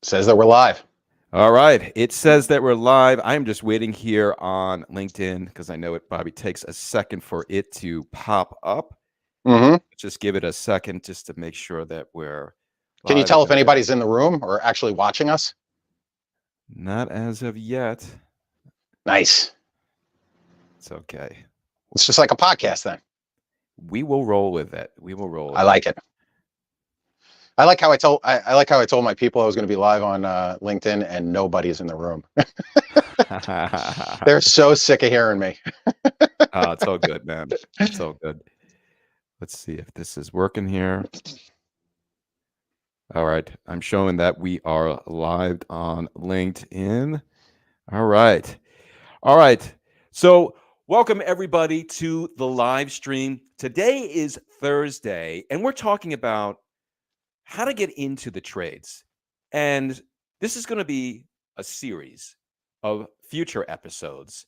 Says that we're live. All right. It says that we're live. I'm just waiting here on LinkedIn because I know it probably takes a second for it to pop up. Mm-hmm. Just give it a second just to make sure that we're Can you live. tell if anybody's in the room or actually watching us? Not as of yet. Nice. It's okay. It's just like a podcast then. We will roll with it. We will roll with I like it. I like how I told my people I was going to be live on LinkedIn and nobody's in the room. They're so sick of hearing me. It's all good, man. It's all good. Let's see if this is working here. All right. I'm showing that we are live on LinkedIn. All right. All right. So welcome everybody to the live stream. Today is Thursday, and we're talking about how to get into the trades. And this is going to be a series of future episodes.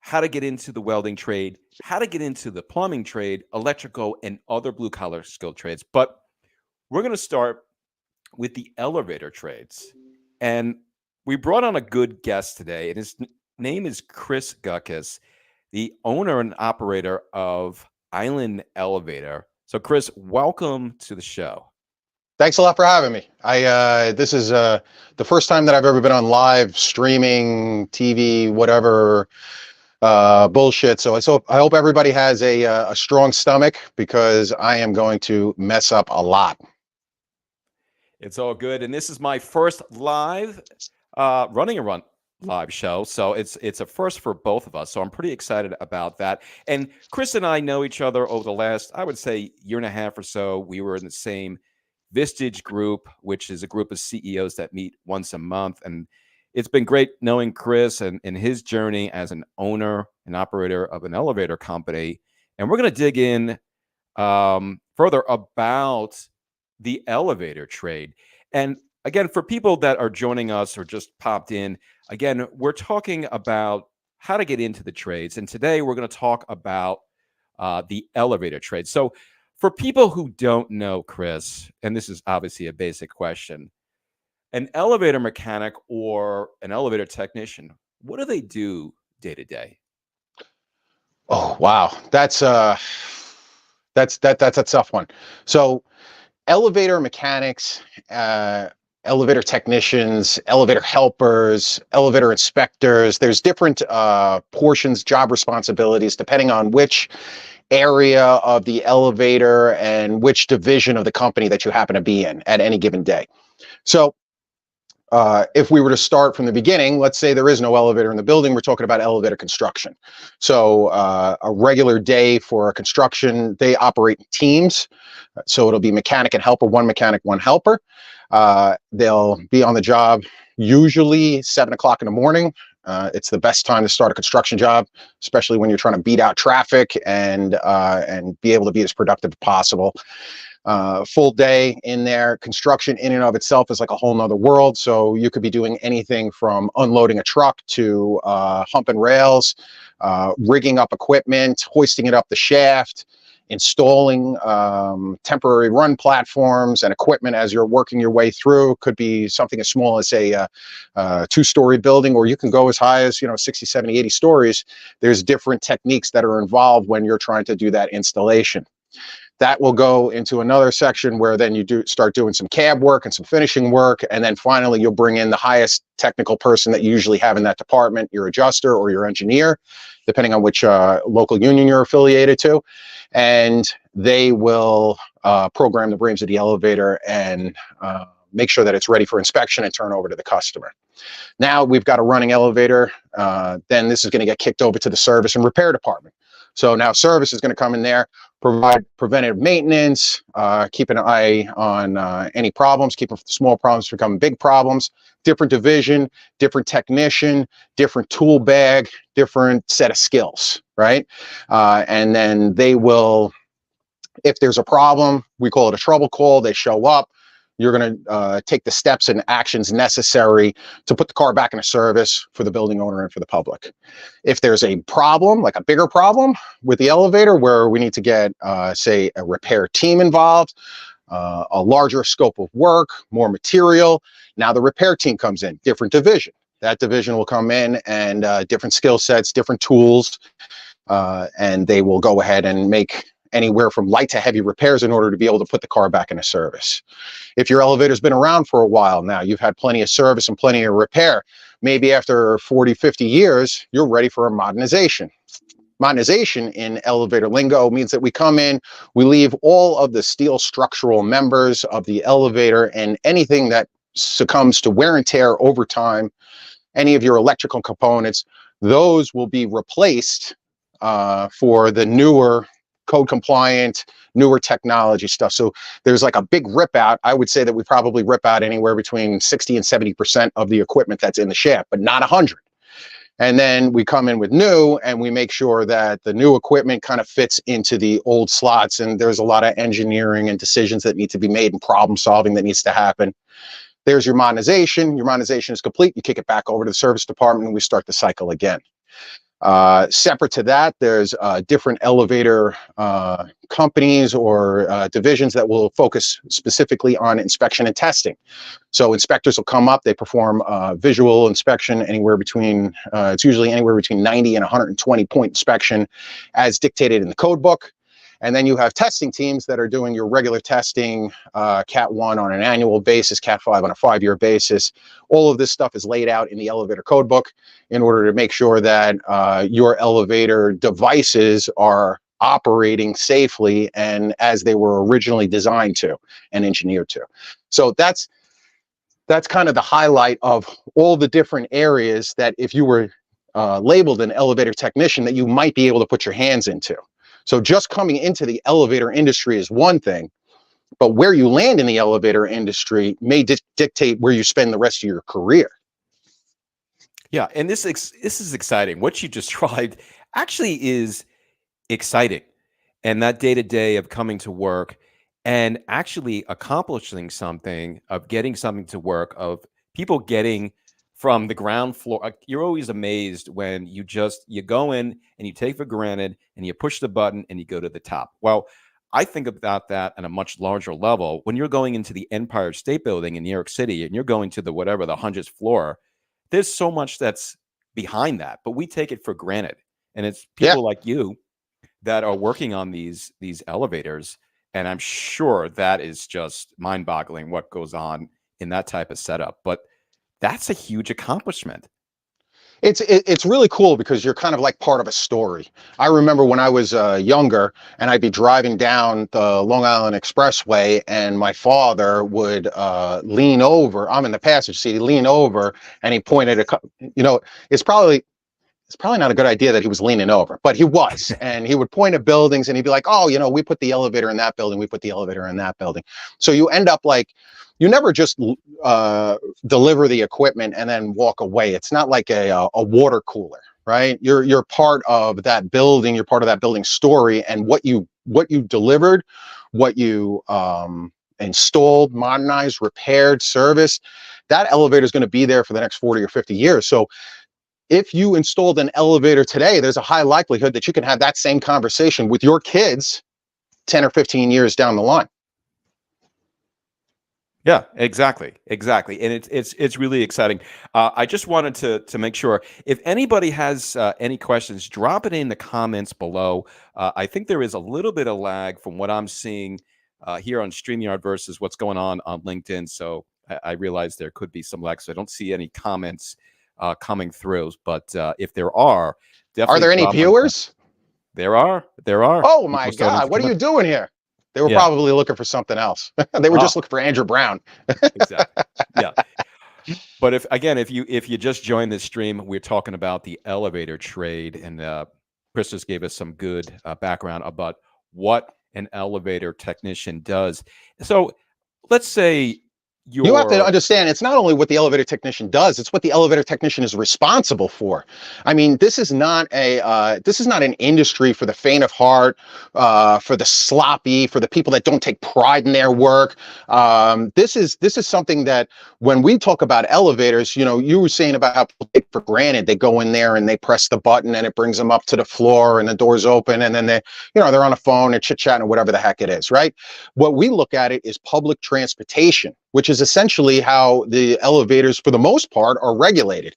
How to get into the welding trade, how to get into the plumbing trade, electrical, and other blue-collar skilled trades. But we're going to start with the elevator trades. And we brought on a good guest today, and his name is Chris Gutkes, the owner and operator of Island Elevator. So, Chris, welcome to the show. Thanks a lot for having me. This is the first time that I've ever been on live streaming, TV, whatever bullshit. So I hope everybody has a strong stomach because I am going to mess up a lot. It's all good, and this is my first live running a live show, so it's a first for both of us. So I'm pretty excited about that. And Chris and I know each other over the last, I would say, year and a half or so. We were in the same Vistage group, which is a group of CEOs that meet once a month. And it's been great knowing Chris and his journey as an owner and operator of an elevator company. And we're going to dig in further about the elevator trade. And again, for people that are joining us or just popped in, again, we're talking about how to get into the trades. And today we're going to talk about the elevator trade. So for people who don't know, Chris, and this is obviously a basic question, an elevator mechanic or an elevator technician, what do they do day to day? Oh, wow. That's a tough one. So elevator mechanics, elevator technicians, elevator helpers, elevator inspectors, there's different portions, job responsibilities, depending on which area of the elevator and which division of the company that you happen to be in at any given day. So if we were to start from the beginning, let's say there is no elevator in the building, we're talking about elevator construction. So a regular day for a construction, they operate in teams. So it'll be mechanic and helper, one mechanic, one helper. They'll be on the job usually 7 o'clock in the morning. It's the best time to start a construction job, especially when you're trying to beat out traffic and be able to be as productive as possible. Full day in there. Construction in and of itself is like a whole nother world. So you could be doing anything from unloading a truck to humping rails, rigging up equipment, hoisting it up the shaft, installing temporary run platforms and equipment as you're working your way through. Could be something as small as a 2-story building, or you can go as high as 60, 70, 80 stories. There's different techniques that are involved when you're trying to do that installation. That will go into another section where then you start doing some cab work and some finishing work. And then finally, you'll bring in the highest technical person that you usually have in that department, your adjuster or your engineer, depending on which local union you're affiliated to. And they will program the brains of the elevator and make sure that it's ready for inspection and turn over to the customer. Now we've got a running elevator. Then this is going to get kicked over to the service and repair department. So now service is going to come in there, provide preventative maintenance, keep an eye on any problems, keep small problems becoming big problems, different division, different technician, different tool bag, different set of skills, right? And then they will, if there's a problem, we call it a trouble call, they show up. You're going to take the steps and actions necessary to put the car back into service for the building owner and for the public. If there's a problem, like a bigger problem with the elevator where we need to get, say, a repair team involved, a larger scope of work, more material. Now the repair team comes in, different division. That division will come in and different skill sets, different tools, and they will go ahead and make anywhere from light to heavy repairs in order to be able to put the car back into service. If your elevator's been around for a while now, you've had plenty of service and plenty of repair, maybe after 40, 50 years, you're ready for a modernization. Modernization in elevator lingo means that we come in, we leave all of the steel structural members of the elevator and anything that succumbs to wear and tear over time, any of your electrical components, those will be replaced for the newer code compliant, newer technology stuff. So there's like a big rip out. I would say that we probably rip out anywhere between 60 and 70% of the equipment that's in the shaft, but not 100. And then we come in with new and we make sure that the new equipment kind of fits into the old slots. And there's a lot of engineering and decisions that need to be made and problem solving that needs to happen. There's your modernization. Your modernization is complete. You kick it back over to the service department and we start the cycle again. Separate to that, there's different elevator companies or divisions that will focus specifically on inspection and testing. So inspectors will come up, they perform visual inspection anywhere between, it's usually anywhere between 90 and 120 point inspection as dictated in the code book. And then you have testing teams that are doing your regular testing, Cat 1 on an annual basis, Cat 5 on a 5-year basis. All of this stuff is laid out in the elevator code book in order to make sure that your elevator devices are operating safely and as they were originally designed to and engineered to. So that's kind of the highlight of all the different areas that if you were labeled an elevator technician that you might be able to put your hands into. So just coming into the elevator industry is one thing, but where you land in the elevator industry may dictate where you spend the rest of your career. Yeah, and this is exciting. What you described actually is exciting. And that day-to-day of coming to work and actually accomplishing something, of getting something to work, of people getting from the ground floor. You're always amazed when you go in and you take for granted and you push the button and you go to the top. Well, I think about that on a much larger level. When you're going into the Empire State Building in New York City and you're going to the 100th floor, there's so much that's behind that, but we take it for granted. And it's people like you that are working on these elevators. And I'm sure that is just mind-boggling what goes on in that type of setup. But that's a huge accomplishment. It's really cool because you're kind of like part of a story. I remember when I was younger and I'd be driving down the Long Island Expressway and my father would lean over. I'm in the passenger seat. He'd lean over and he pointed it's probably not a good idea that he was leaning over, but he was. And he would point at buildings and he'd be like, oh, we put the elevator in that building. We put the elevator in that building. So you end up like, you never just deliver the equipment and then walk away. It's not like a water cooler, right? You're part of that building. You're part of that building story, and what you delivered, what you installed, modernized, repaired, serviced, that elevator is going to be there for the next 40 or 50 years. So if you installed an elevator today, there's a high likelihood that you can have that same conversation with your kids 10 or 15 years down the line. Yeah, exactly. And it's really exciting. I just wanted to make sure if anybody has any questions, drop it in the comments below. I think there is a little bit of lag from what I'm seeing here on StreamYard versus what's going on LinkedIn. So I realize there could be some lag. So I don't see any comments coming through. But if there are, definitely. Are there any viewers? There are. Oh my God! What are you doing here? They were probably looking for something else. They were just looking for Andrew Brown. Exactly. Yeah. But if you just joined this stream, we're talking about the elevator trade, and Chris just gave us some good background about what an elevator technician does. So let's say You have to your understand it's not only what the elevator technician does, it's what the elevator technician is responsible for. I mean, this is not an industry for the faint of heart, for the sloppy, for the people that don't take pride in their work. This is something that when we talk about elevators, you know, you were saying about how people take for granted. They go in there and they press the button and it brings them up to the floor and the doors open and then they're on a phone and chit chatting or whatever the heck it is, right? What we look at it is public transportation, which is essentially how the elevators, for the most part, are regulated.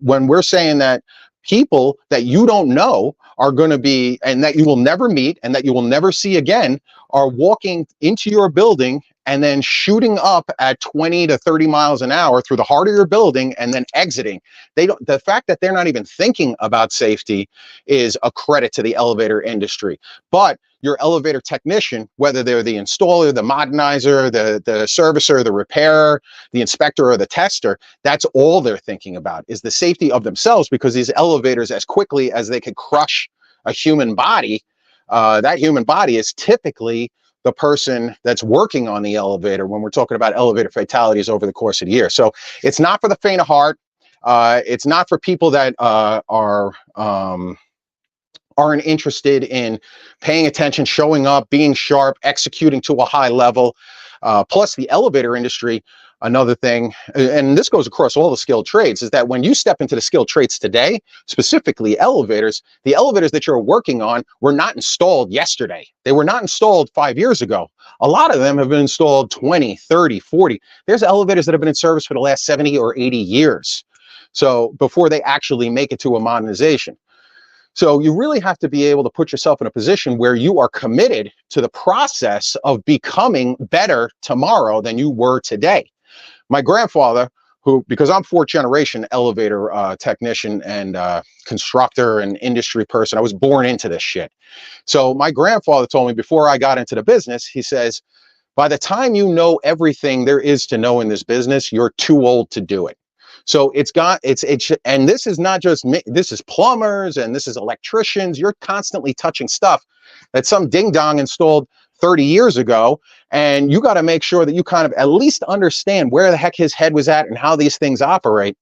When we're saying that people that you don't know are going to be, and that you will never meet and that you will never see again, are walking into your building and then shooting up at 20 to 30 miles an hour through the heart of your building and then exiting. The fact that they're not even thinking about safety is a credit to the elevator industry. But your elevator technician, whether they're the installer, the modernizer, the servicer, the repairer, the inspector, or the tester, that's all they're thinking about is the safety of themselves, because these elevators, as quickly as they could crush a human body, that human body is typically the person that's working on the elevator when we're talking about elevator fatalities over the course of the year. So it's not for the faint of heart. It's not for people that aren't interested in paying attention, showing up, being sharp, executing to a high level. Plus the elevator industry, another thing, and this goes across all the skilled trades, is that when you step into the skilled trades today, specifically elevators, the elevators that you're working on were not installed yesterday. They were not installed 5 years ago. A lot of them have been installed 20, 30, 40. There's elevators that have been in service for the last 70 or 80 years. So before they actually make it to a modernization. So you really have to be able to put yourself in a position where you are committed to the process of becoming better tomorrow than you were today. My grandfather, who, because I'm fourth generation elevator technician and constructor and industry person, I was born into this shit. So my grandfather told me before I got into the business, he says, by the time you know everything there is to know in this business, you're too old to do it. So and this is not just me, this is plumbers and this is electricians. You're constantly touching stuff that some ding dong installed 30 years ago. And you got to make sure that you kind of at least understand where the heck his head was at and how these things operate.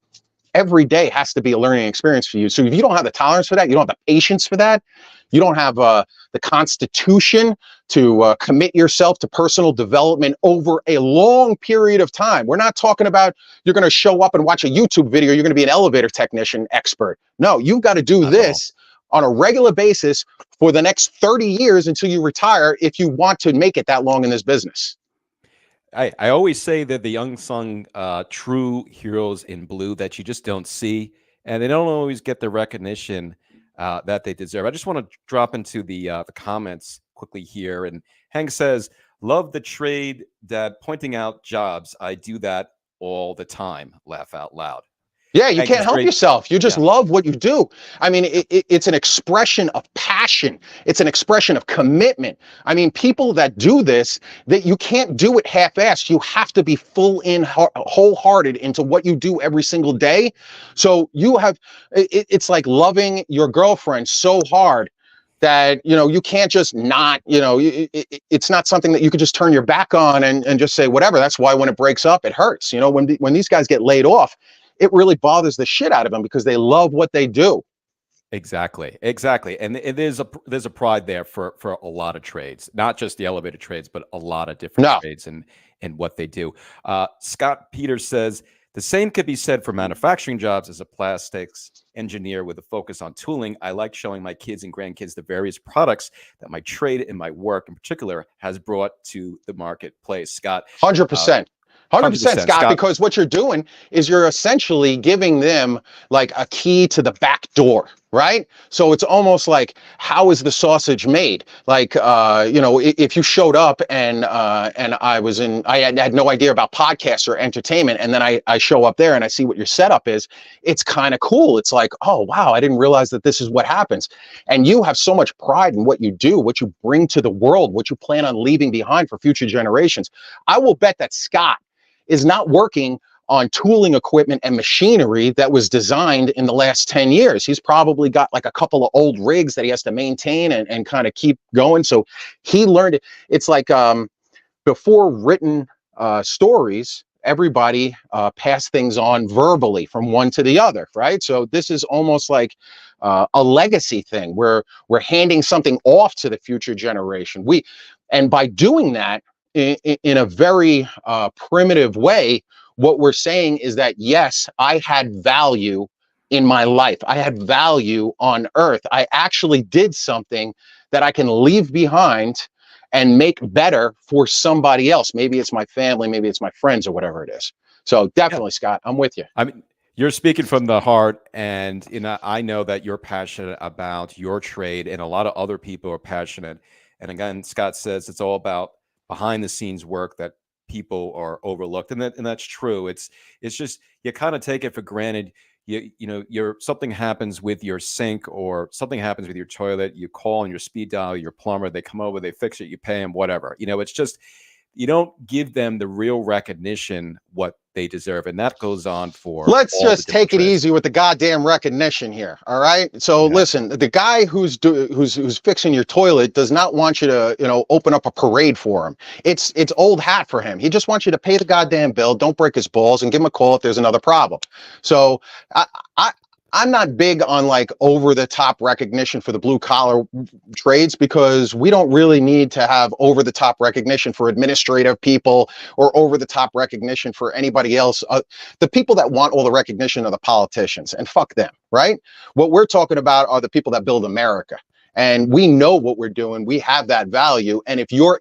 Every day has to be a learning experience for you. So if you don't have the tolerance for that, you don't have the patience for that, you don't have the constitution to commit yourself to personal development over a long period of time. We're not talking about you're going to show up and watch a YouTube video, you're going to be an elevator technician expert. No, you've got to do this on a regular basis for the next 30 years until you retire if you want to make it that long in this business. I always say that the unsung true heroes in blue that you just don't see, and they don't always get the recognition that they deserve. I just want to drop into the comments quickly here. And Hank says, love the trade that pointing out jobs. I do that all the time. Laugh out loud. Yeah, you can't help yourself. You just love what you do. I mean, it's an expression of passion. It's an expression of commitment. I mean, people that do this, that you can't do it half-assed. You have to be full in, wholehearted into what you do every single day. So it's like loving your girlfriend so hard that, you know, you can't just not, you know, it's not something that you could just turn your back on and just say, whatever. That's why when it breaks up, it hurts. You know, when these guys get laid off, it really bothers the shit out of them because they love what they do. Exactly. And there's a pride there for a lot of trades, not just the elevator trades, but a lot of different trades and what they do. Scott Peters says, the same could be said for manufacturing jobs. As a plastics engineer with a focus on tooling, I like showing my kids and grandkids the various products that my trade and my work in particular has brought to the marketplace. Scott. 100%. 100%, Scott, because what you're doing is you're essentially giving them like a key to the back door, right? So it's almost like, how is the sausage made? Like, you know, if you showed up and I had no idea about podcasts or entertainment, and then I show up there and I see what your setup is, it's kind of cool. It's like, oh, wow, I didn't realize that this is what happens. And you have so much pride in what you do, what you bring to the world, what you plan on leaving behind for future generations. I will bet that Scott is not working on tooling equipment and machinery that was designed in the last 10 years. He's probably got like a couple of old rigs that he has to maintain and kind of keep going. So he learned it. It's like before written stories, everybody pass things on verbally from one to the other, right? So this is almost like a legacy thing where we're handing something off to the future generation. And by doing that in a very primitive way, what we're saying is that, yes, I had value in my life. I had value on earth. I actually did something that I can leave behind and make better for somebody else. Maybe it's my family, maybe it's my friends, or whatever it is. So Yeah. definitely, Scott, I'm with you. I mean, you're speaking from the heart, and I know that you're passionate about your trade, and a lot of other people are passionate. And again, Scott says it's all about behind the scenes work that people are overlooked, and that's true. It's just you kind of take it for granted. Your something happens with your sink or something happens with your toilet. You call on your speed dial, your plumber. They come over, they fix it. You pay them, whatever. It's just you don't give them the real recognition what they deserve, and that goes on for Let's all the just different take it trades. easy with the goddamn recognition here. All right. So Yeah. listen, the guy who's fixing your toilet does not want you to, open up a parade for him. It's old hat for him. He just wants you to pay the goddamn bill, don't break his balls, and give him a call if there's another problem. So I I'm not big on like over the top recognition for the blue collar trades, because we don't really need to have over the top recognition for administrative people or over the top recognition for anybody else. The people that want all the recognition are the politicians, and fuck them, right? What we're talking about are the people that build America. And we know what we're doing. We have that value. And if you're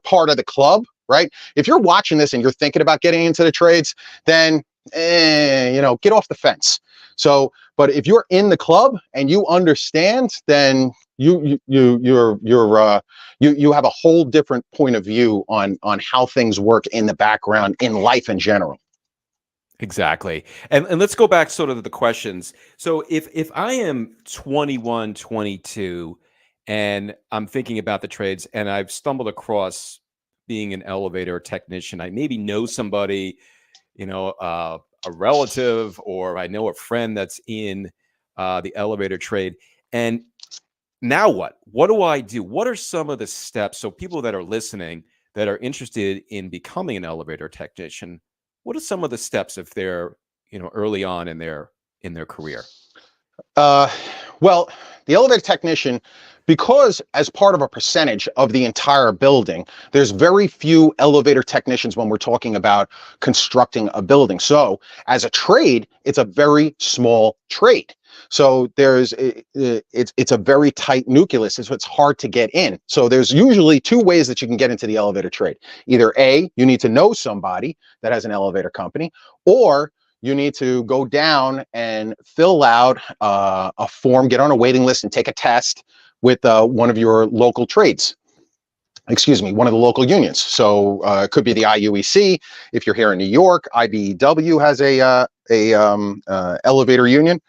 part of the club, right? If you're watching this and you're thinking about getting into the trades, then get off the fence. So, but if you're in the club and you understand, then you have a whole different point of view on how things work in the background in life in general. Exactly. And let's go back sort of to the questions. So if I am 21, 22, and I'm thinking about the trades and I've stumbled across being an elevator technician, I maybe know somebody, a relative, or I know a friend that's in the elevator trade. And now what? What do I do? What are some of the steps? So people that are listening that are interested in becoming an elevator technician, what are some of the steps if they're, early on in their career? Well, the elevator technician, because as part of a percentage of the entire building, there's very few elevator technicians when we're talking about constructing a building. So as a trade, it's a very small trade. So it's a very tight nucleus. So it's hard to get in. So there's usually two ways that you can get into the elevator trade. Either A, you need to know somebody that has an elevator company, or you need to go down and fill out a form, get on a waiting list, and take a test with one of your local trades. Excuse me, one of the local unions. So it could be the IUEC. If you're here in New York, IBEW has a elevator union.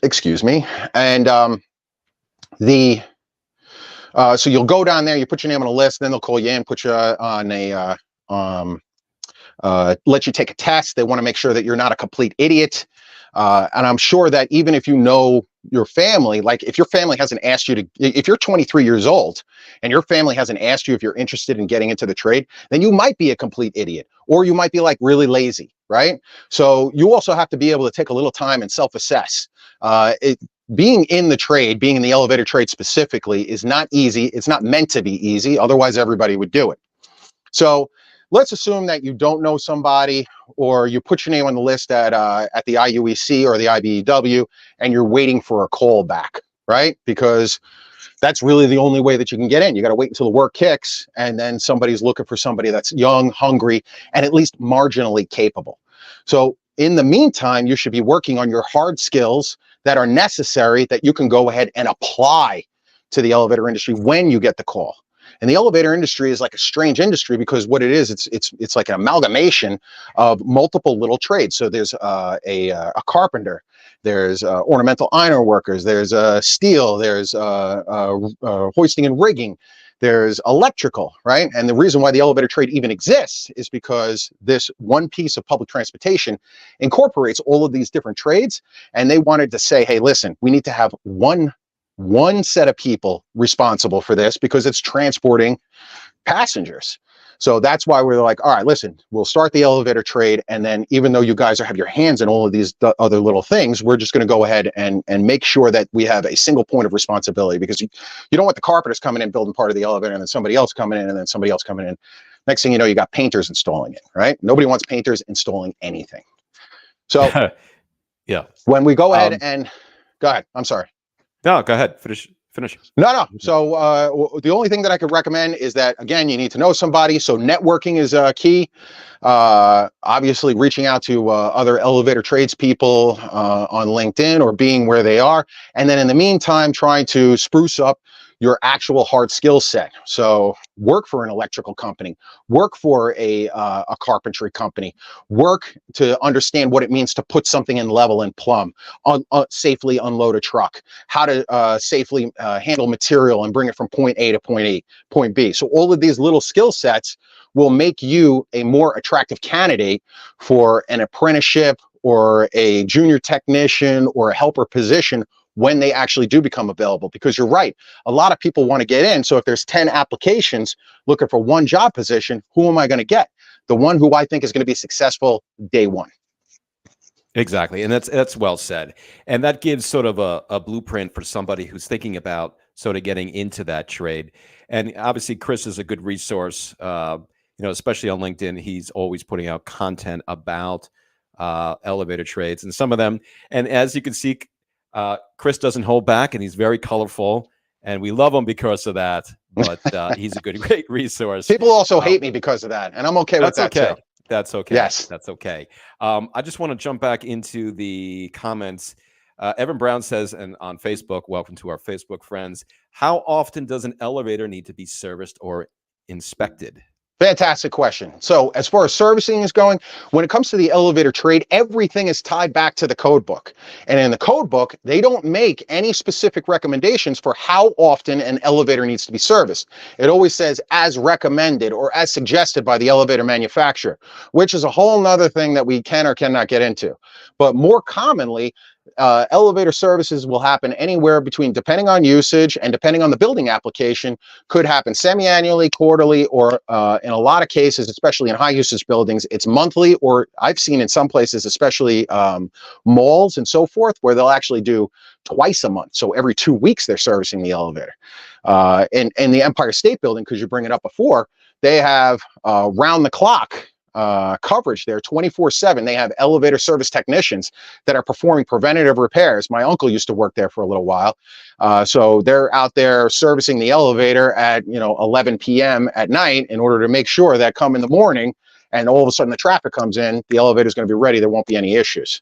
Excuse me, and so you'll go down there, you put your name on a list, then they'll call you in, put you on a let you take a test. They want to make sure that you're not a complete idiot. And I'm sure that even if you know your family, like if your family hasn't asked you to, if you're 23 years old and your family hasn't asked you if you're interested in getting into the trade, then you might be a complete idiot, or you might be like really lazy, right? So you also have to be able to take a little time and self-assess. Being in the trade, being in the elevator trade specifically, is not easy. It's not meant to be easy. Otherwise, everybody would do it. So let's assume that you don't know somebody, or you put your name on the list at the IUEC or the IBEW, and you're waiting for a call back, right? Because that's really the only way that you can get in. You got to wait until the work kicks, and then somebody's looking for somebody that's young, hungry, and at least marginally capable. So in the meantime, you should be working on your hard skills that are necessary, that you can go ahead and apply to the elevator industry when you get the call. And the elevator industry is like a strange industry, because what it is, it's like an amalgamation of multiple little trades. So there's a carpenter, there's ornamental iron workers, there's steel, there's hoisting and rigging, there's electrical, right? And the reason why the elevator trade even exists is because this one piece of public transportation incorporates all of these different trades. And they wanted to say, hey, listen, we need to have one set of people responsible for this, because it's transporting passengers. So that's why we're like, all right, listen, we'll start the elevator trade. And then even though you guys have your hands in all of these other little things, we're just going to go ahead and make sure that we have a single point of responsibility, because you don't want the carpenters coming in, building part of the elevator, and then somebody else coming in, and then somebody else coming in. Next thing you know, you got painters installing it, right? Nobody wants painters installing anything. So yeah, when we go ahead and go ahead, I'm sorry. No, go ahead. Finish. No. So the only thing that I could recommend is that, again, you need to know somebody. So networking is key. Obviously, reaching out to other elevator tradespeople on LinkedIn, or being where they are. And then in the meantime, trying to spruce up your actual hard skill set. So work for an electrical company, work for a carpentry company, work to understand what it means to put something in level and plumb, safely unload a truck, how to safely handle material and bring it from point A to point B. So all of these little skill sets will make you a more attractive candidate for an apprenticeship or a junior technician or a helper position when they actually do become available. Because you're right, a lot of people want to get in. So if there's 10 applications looking for one job position, who am I going to get? The one who I think is going to be successful day one. Exactly. And that's well said. And that gives sort of a blueprint for somebody who's thinking about sort of getting into that trade. And obviously Chris is a good resource, especially on LinkedIn. He's always putting out content about elevator trades, and some of them. And as you can see, Chris doesn't hold back, and he's very colorful, and we love him because of that. But he's a great resource. People also hate me because of that, and I'm okay with that too. That's okay. Yes, that's okay. I just want to jump back into the comments. Evan Brown says, and on Facebook, welcome to our Facebook friends. How often does an elevator need to be serviced or inspected? Fantastic question. So as far as servicing is going, when it comes to the elevator trade, everything is tied back to the code book. And in the code book, they don't make any specific recommendations for how often an elevator needs to be serviced. It always says as recommended or as suggested by the elevator manufacturer, which is a whole nother thing that we can or cannot get into. But more commonly, elevator services will happen anywhere between, depending on usage and depending on the building application, could happen semi-annually, quarterly, or in a lot of cases, especially in high usage buildings, it's monthly, or I've seen in some places, especially malls and so forth, where they'll actually do twice a month. So every 2 weeks they're servicing the elevator. In the Empire State Building, because you bring it up before, they have round the clock coverage there 24/7. They have elevator service technicians that are performing preventative repairs. My uncle used to work there for a little while. So they're out there servicing the elevator at 11 p.m. at night in order to make sure that come in the morning and all of a sudden the traffic comes in, the elevator is going to be ready. There won't be any issues.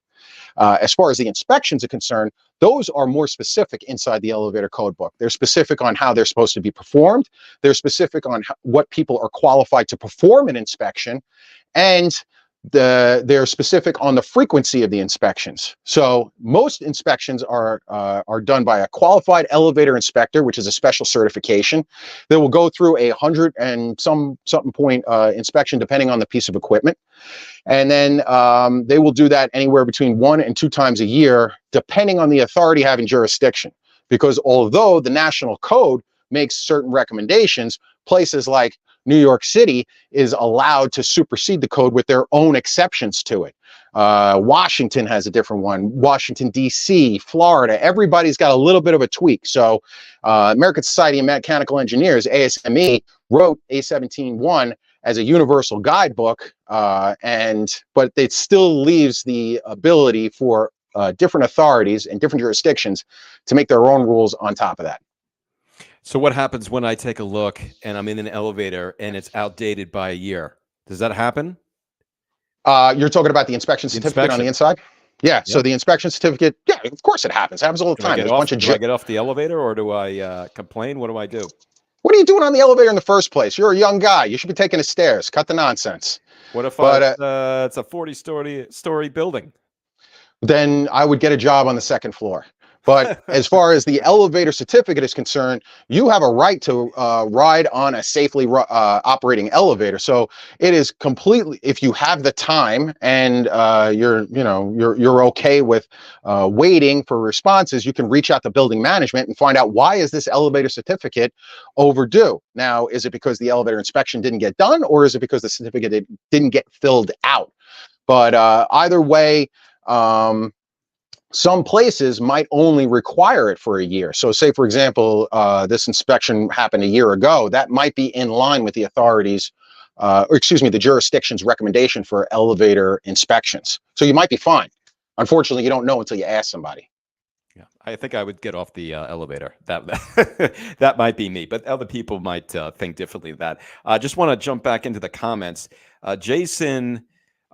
As far as the inspections are concerned, those are more specific inside the elevator code book. They're specific on how they're supposed to be performed. They're specific on what people are qualified to perform an inspection. And they're specific on the frequency of the inspections. So most inspections are done by a qualified elevator inspector, which is a special certification. They will go through 100 and something point inspection depending on the piece of equipment. And then they will do that anywhere between 1 and 2 times a year, depending on the authority having jurisdiction. Because although the national code makes certain recommendations, places like New York City is allowed to supersede the code with their own exceptions to it. Washington has a different one. Washington, D.C., Florida, everybody's got a little bit of a tweak. So American Society of Mechanical Engineers, ASME, wrote A17-1 as a universal guidebook, but it still leaves the ability for different authorities and different jurisdictions to make their own rules on top of that. So what happens when I take a look and I'm in an elevator and it's outdated by a year? Does that happen? You're talking about the inspection certificate on the inside? Yeah. So the inspection certificate, yeah, of course it happens. It happens all the time. Do I get off the elevator, or do I complain? What do I do? What are you doing on the elevator in the first place? You're a young guy. You should be taking the stairs. Cut the nonsense. What if it's a 40-story building? Then I would get a job on the second floor. But as far as the elevator certificate is concerned, you have a right to ride on a safely operating elevator. So it is completely, if you have the time and you're okay with waiting for responses, you can reach out to building management and find out, why is this elevator certificate overdue? Now, is it because the elevator inspection didn't get done, or is it because the certificate didn't get filled out? But either way, some places might only require it for a year. So say, for example, this inspection happened a year ago. That might be in line with the authorities, the jurisdiction's recommendation for elevator inspections. So you might be fine. Unfortunately, you don't know until you ask somebody. Yeah, I think I would get off the elevator. That that might be me, but other people might think differently. That I just want to jump back into the comments. Jason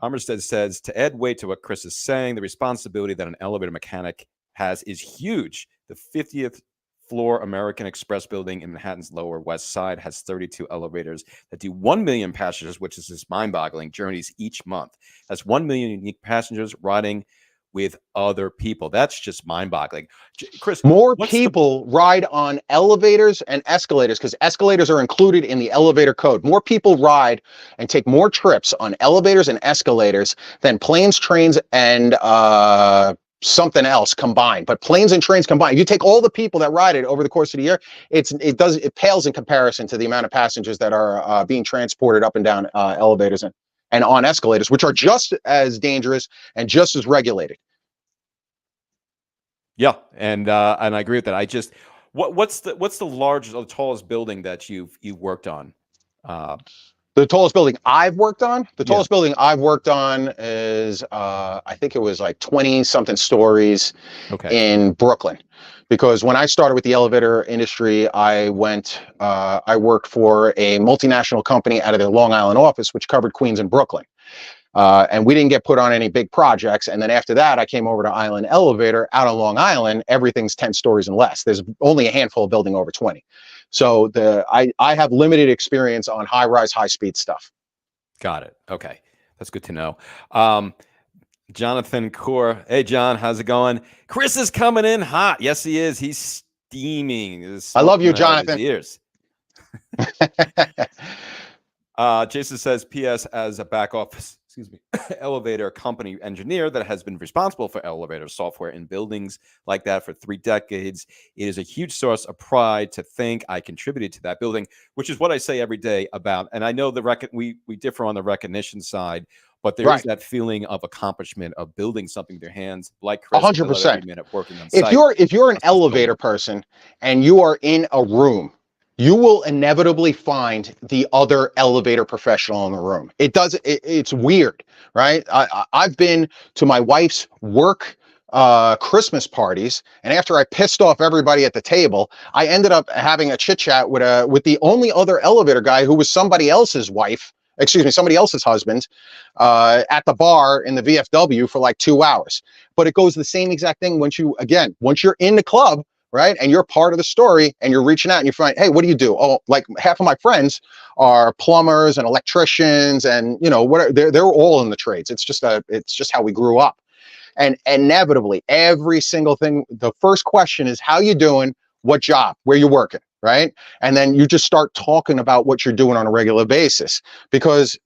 Armistead says, to add weight to what Chris is saying, the responsibility that an elevator mechanic has is huge. The 50th floor American Express building in Manhattan's Lower West Side has 32 elevators that do 1 million passengers, which is just mind-boggling, journeys each month. That's 1 million unique passengers riding with other people. That's just mind-boggling. Chris, more people ride on elevators and escalators, because escalators are included in the elevator code. More people ride and take more trips on elevators and escalators than planes, trains, and something else combined. But planes and trains combined, you take all the people that ride it over the course of the year, it pales in comparison to the amount of passengers that are being transported up and down elevators and on escalators, which are just as dangerous and just as regulated. Yeah, and I agree with that. I just, what's the largest or the tallest building that you've worked on? The tallest building I've worked on? The tallest building I've worked on is, I think it was like 20 something stories in Brooklyn. Because when I started with the elevator industry, I worked for a multinational company out of their Long Island office, which covered Queens and Brooklyn. And we didn't get put on any big projects. And then after that, I came over to Island Elevator out on Long Island. Everything's 10 stories and less. There's only a handful of building over 20. So I have limited experience on high-rise, high-speed stuff. Got it. Okay. That's good to know. Jonathan Core. Hey, John, how's it going? Chris is coming in hot. Yes, he is. He's steaming. I love you, Jonathan. Jason says, P.S. as a back office, elevator company engineer that has been responsible for elevator software in buildings like that for 3 decades, it is a huge source of pride to think I contributed to that building, which is what I say every day about. And I know we differ on the recognition side, but there is that feeling of accomplishment of building something with your hands, like Chris. 100%. Working on site. If you're an elevator person and you are in a room, you will inevitably find the other elevator professional in the room. It's weird, right? I've been to my wife's work Christmas parties, and after I pissed off everybody at the table, I ended up having a chit chat with the only other elevator guy, who was somebody else's husband, at the bar in the VFW for like 2 hours. But it goes the same exact thing once you're in the club, right? And you're part of the story, and you're reaching out and you find, hey, what do you do? Oh, like half of my friends are plumbers and electricians, and they're all in the trades. It's just how we grew up. And inevitably, every single thing, the first question is, how you doing? What job? Where you working? Right? And then you just start talking about what you're doing on a regular basis, because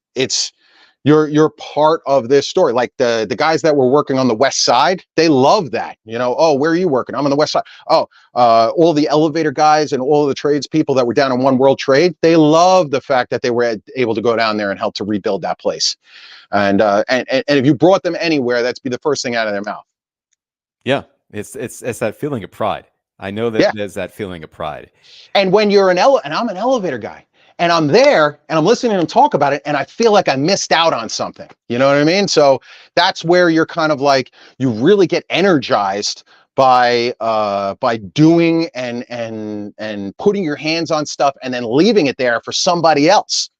you're part of this story. Like the guys that were working on the West Side, they love that. Oh, where are you working? I'm on the West Side. Oh, all the elevator guys and all of the tradespeople that were down in One World Trade, they love the fact that they were able to go down there and help to rebuild that place. And if you brought them anywhere, that's be the first thing out of their mouth. Yeah, it's that feeling of pride. I know that there's that feeling of pride. And when you're and I'm an elevator guy, and I'm there and I'm listening to them talk about it, and I feel like I missed out on something. You know what I mean? So that's where you're kind of like, you really get energized by doing and putting your hands on stuff and then leaving it there for somebody else.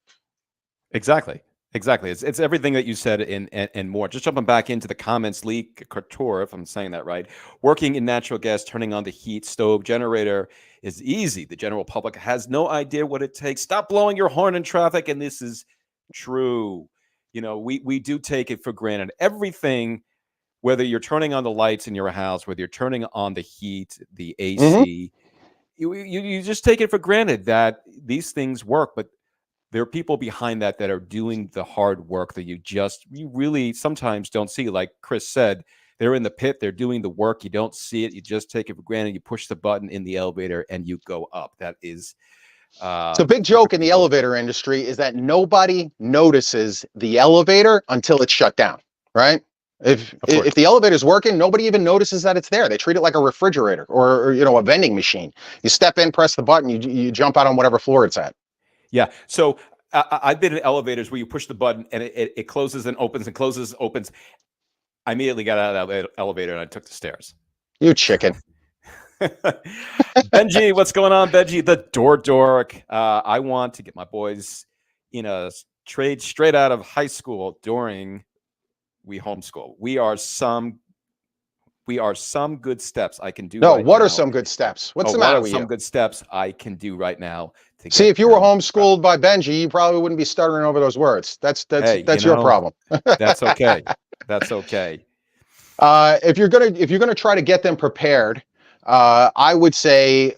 Exactly. It's everything that you said and more. Just jumping back into the comments, Lee Couture, if I'm saying that right. Working in natural gas, turning on the heat stove generator is easy. The general public has no idea what it takes. Stop blowing your horn in traffic. And this is true. We do take it for granted. Everything whether you're turning on the lights in your house, whether you're turning on the heat, the Hmm. AC, you just take it for granted that these things work, but there are people behind that are doing the hard work that you really sometimes don't see. Like Chris said, they're in the pit, they're doing the work. You don't see it. You just take it for granted. You push the button in the elevator and you go up. That is So big very joke in the noble. elevator industry is that nobody notices the elevator until it's shut down, right? If Of course. if the elevator's working, nobody even notices that it's there. They treat it like a refrigerator or a vending machine. You step in, press the button, you jump out on whatever floor it's at. Yeah. So I've been in elevators where you push the button and it closes and opens and closes, opens. I immediately got out of that elevator and I took the stairs. You chicken. Benji, what's going on, Benji? The door dork. I want to get my boys in a trade straight out of high school during we homeschool. We are some good steps I can do No, right what are now. some good steps? What's Oh, the what matter are with some you? good steps I can do right now to See, get if you were them? homeschooled by Benji, you probably wouldn't be stuttering over those words. That's Hey, that's your problem. that's okay. That's okay. If you're gonna try to get them prepared, I would say,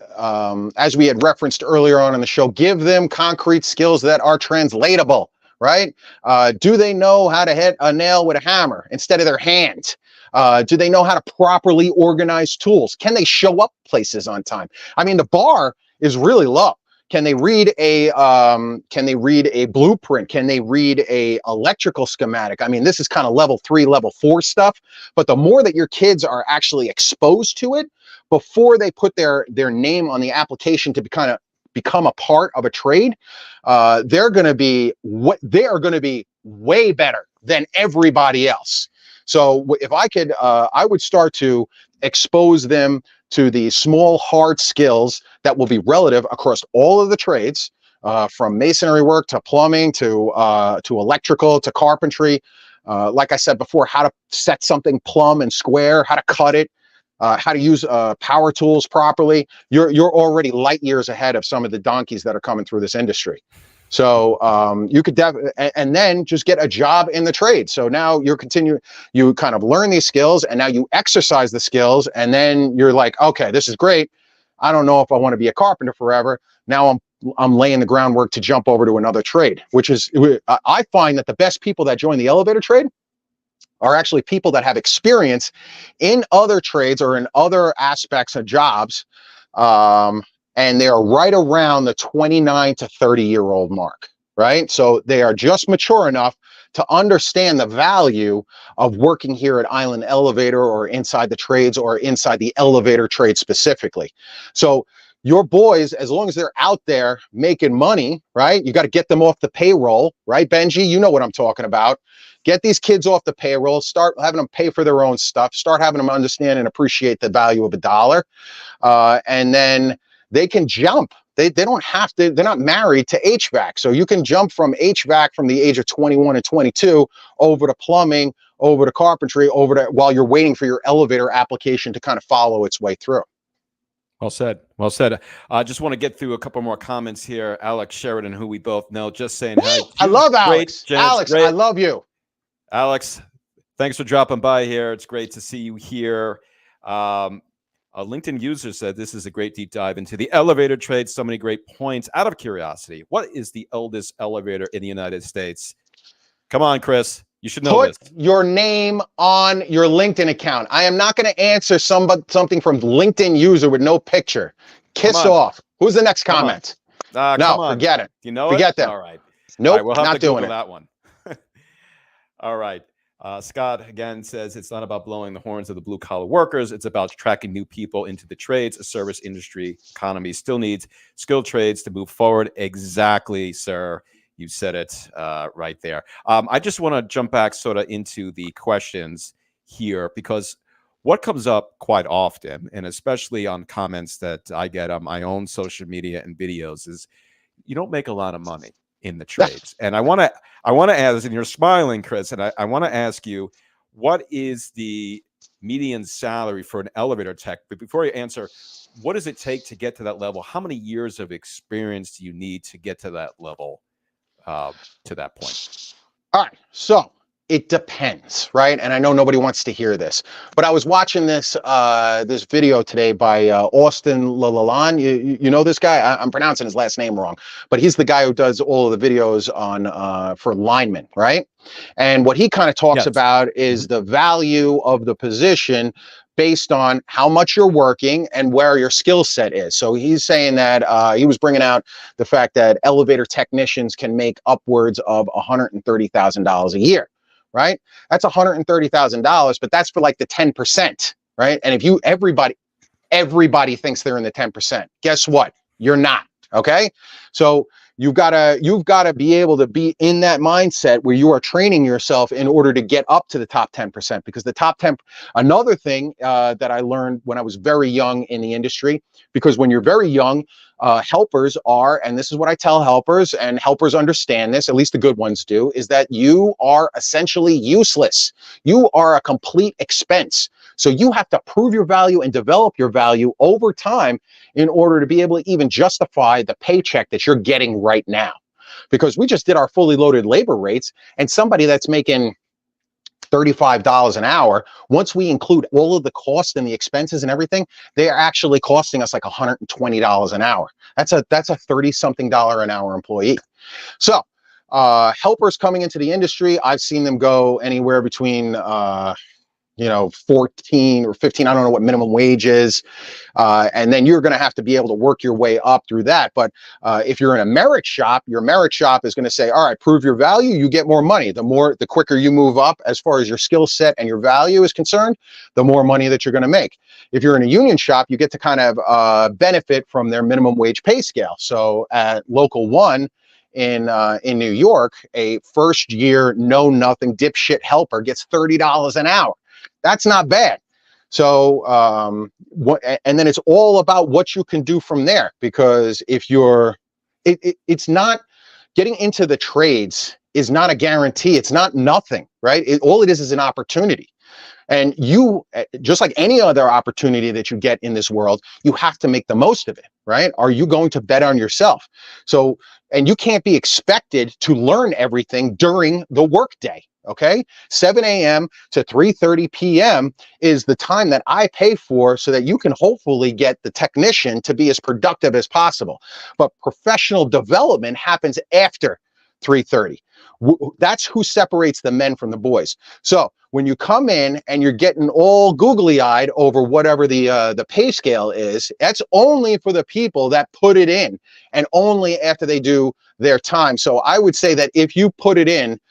as we had referenced earlier on in the show, give them concrete skills that are translatable. Right? Do they know how to hit a nail with a hammer instead of their hand? Do they know how to properly organize tools? Can they show up places on time? I mean, the bar is really low. Can they read a blueprint? Can they read a electrical schematic? I mean, this is kind of level 3, level 4 stuff. But the more that your kids are actually exposed to it before they put their name on the application to become a part of a trade, they are going to be way better than everybody else. So if I could, I would start to expose them to the small hard skills that will be relative across all of the trades, from masonry work to plumbing to electrical to carpentry. Like I said before, how to set something plumb and square, how to cut it, how to use power tools properly. You're already light years ahead of some of the donkeys that are coming through this industry. So you could and then just get a job in the trade. So now you kind of learn these skills, and now you exercise the skills, and then you're like, okay, this is great. I don't know if I want to be a carpenter forever. Now I'm laying the groundwork to jump over to another trade, which is, I find that the best people that join the elevator trade are actually people that have experience in other trades or in other aspects of jobs. And they are right around the 29 to 30-year-old mark, right? So they are just mature enough to understand the value of working here at Island Elevator or inside the trades or inside the elevator trade specifically. So your boys, as long as they're out there making money, right? You got to get them off the payroll, right, Benji? You know what I'm talking about. Get these kids off the payroll, start having them pay for their own stuff, start having them understand and appreciate the value of a dollar. And then they can jump. They don't have to, they're not married to HVAC. So you can jump from HVAC from the age of 21 and 22 over to plumbing, over to carpentry, while you're waiting for your elevator application to kind of follow its way through. Well said. Well said. I just want to get through a couple more comments here. Alex Sheridan, who we both know, just saying hi. I love Alex. Great, Alex, great. I love you. Alex, thanks for dropping by here. It's great to see you here. A LinkedIn user said this is a great deep dive into the elevator trade. So many great points. Out of curiosity, what is the oldest elevator in the United States? Come on, Chris. You should know Put this. your name on your LinkedIn account. I am not going to answer something from LinkedIn user with no picture. Kiss off. Who's the next comment? No, come on. Forget it. Do you know Forget it? them. All right. Nope, all right, we'll have not to Google doing it. that one. All right. Scott again says it's not about blowing the horns of the blue collar workers. It's about attracting new people into the trades. A service industry economy still needs skilled trades to move forward. Exactly, sir. You said it right there. I just want to jump back sort of into the questions here, because what comes up quite often, and especially on comments that I get on my own social media and videos, is you don't make a lot of money in the trades. And I want to ask, and you're smiling, Chris, and I want to ask you, what is the median salary for an elevator tech? But before you answer, what does it take to get to that level? How many years of experience do you need to get to that level, to that point? All right. So It depends, right? And I know nobody wants to hear this, but I was watching this video today by Austin Lalan. You know this guy? I'm pronouncing his last name wrong, but he's the guy who does all of the videos on for linemen, right? And what he kind of talks Yes. about is the value of the position based on how much you're working and where your skill set is. So he's saying that he was bringing out the fact that elevator technicians can make upwards of $130,000 a year. Right? That's $130,000, but that's for like the 10%, right? And if everybody thinks they're in the 10%. Guess what? You're not. Okay. So you've got to be able to be in that mindset where you are training yourself in order to get up to the top 10%, because the top 10, another thing that I learned when I was very young in the industry, because when you're very young, helpers are, and this is what I tell helpers, and helpers understand this, at least the good ones do, is that you are essentially useless. You are a complete expense. So you have to prove your value and develop your value over time in order to be able to even justify the paycheck that you're getting right now. Because we just did our fully loaded labor rates, and somebody that's making $35 an hour, once we include all of the costs and the expenses and everything, they are actually costing us like $120 an hour. That's a 30-something an hour employee. So helpers coming into the industry, I've seen them go anywhere between 14 or 15, I don't know what minimum wage is. And then you're going to have to be able to work your way up through that. But if you're in a merit shop, your merit shop is going to say, all right, prove your value, you get more money. The quicker you move up as far as your skill set and your value is concerned, the more money that you're going to make. If you're in a union shop, you get to kind of benefit from their minimum wage pay scale. So at Local 1, in New York, a first year know nothing dipshit helper gets $30 an hour. That's not bad. So and then it's all about what you can do from there, because if you're it's not getting into the trades is not a guarantee. It's not nothing, right? All it is an opportunity. And you, just like any other opportunity that you get in this world, you have to make the most of it, right? Are you going to bet on yourself? So, and you can't be expected to learn everything during the workday. Okay, 7 a.m. to 3:30 p.m. is the time that I pay for so that you can hopefully get the technician to be as productive as possible. But professional development happens after 3:30. That's who separates the men from the boys. So when you come in and you're getting all googly-eyed over whatever the pay scale is, that's only for the people that put it in, and only after they do their time. So I would say that if you put it in,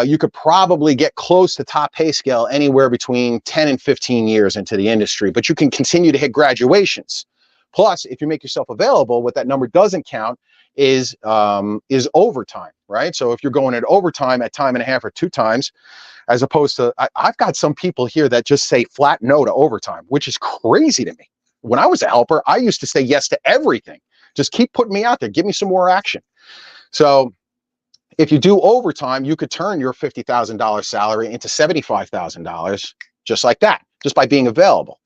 you could probably get close to top pay scale anywhere between 10 and 15 years into the industry, but you can continue to hit graduations. Plus, if you make yourself available, what that number doesn't count is overtime, right? So if you're going at overtime at time and a half or 2 times, as opposed to, I've got some people here that just say flat no to overtime, which is crazy to me. When I was a helper, I used to say yes to everything. Just keep putting me out there. Give me some more action. So if you do overtime, you could turn your $50,000 salary into $75,000 just like that, just by being available.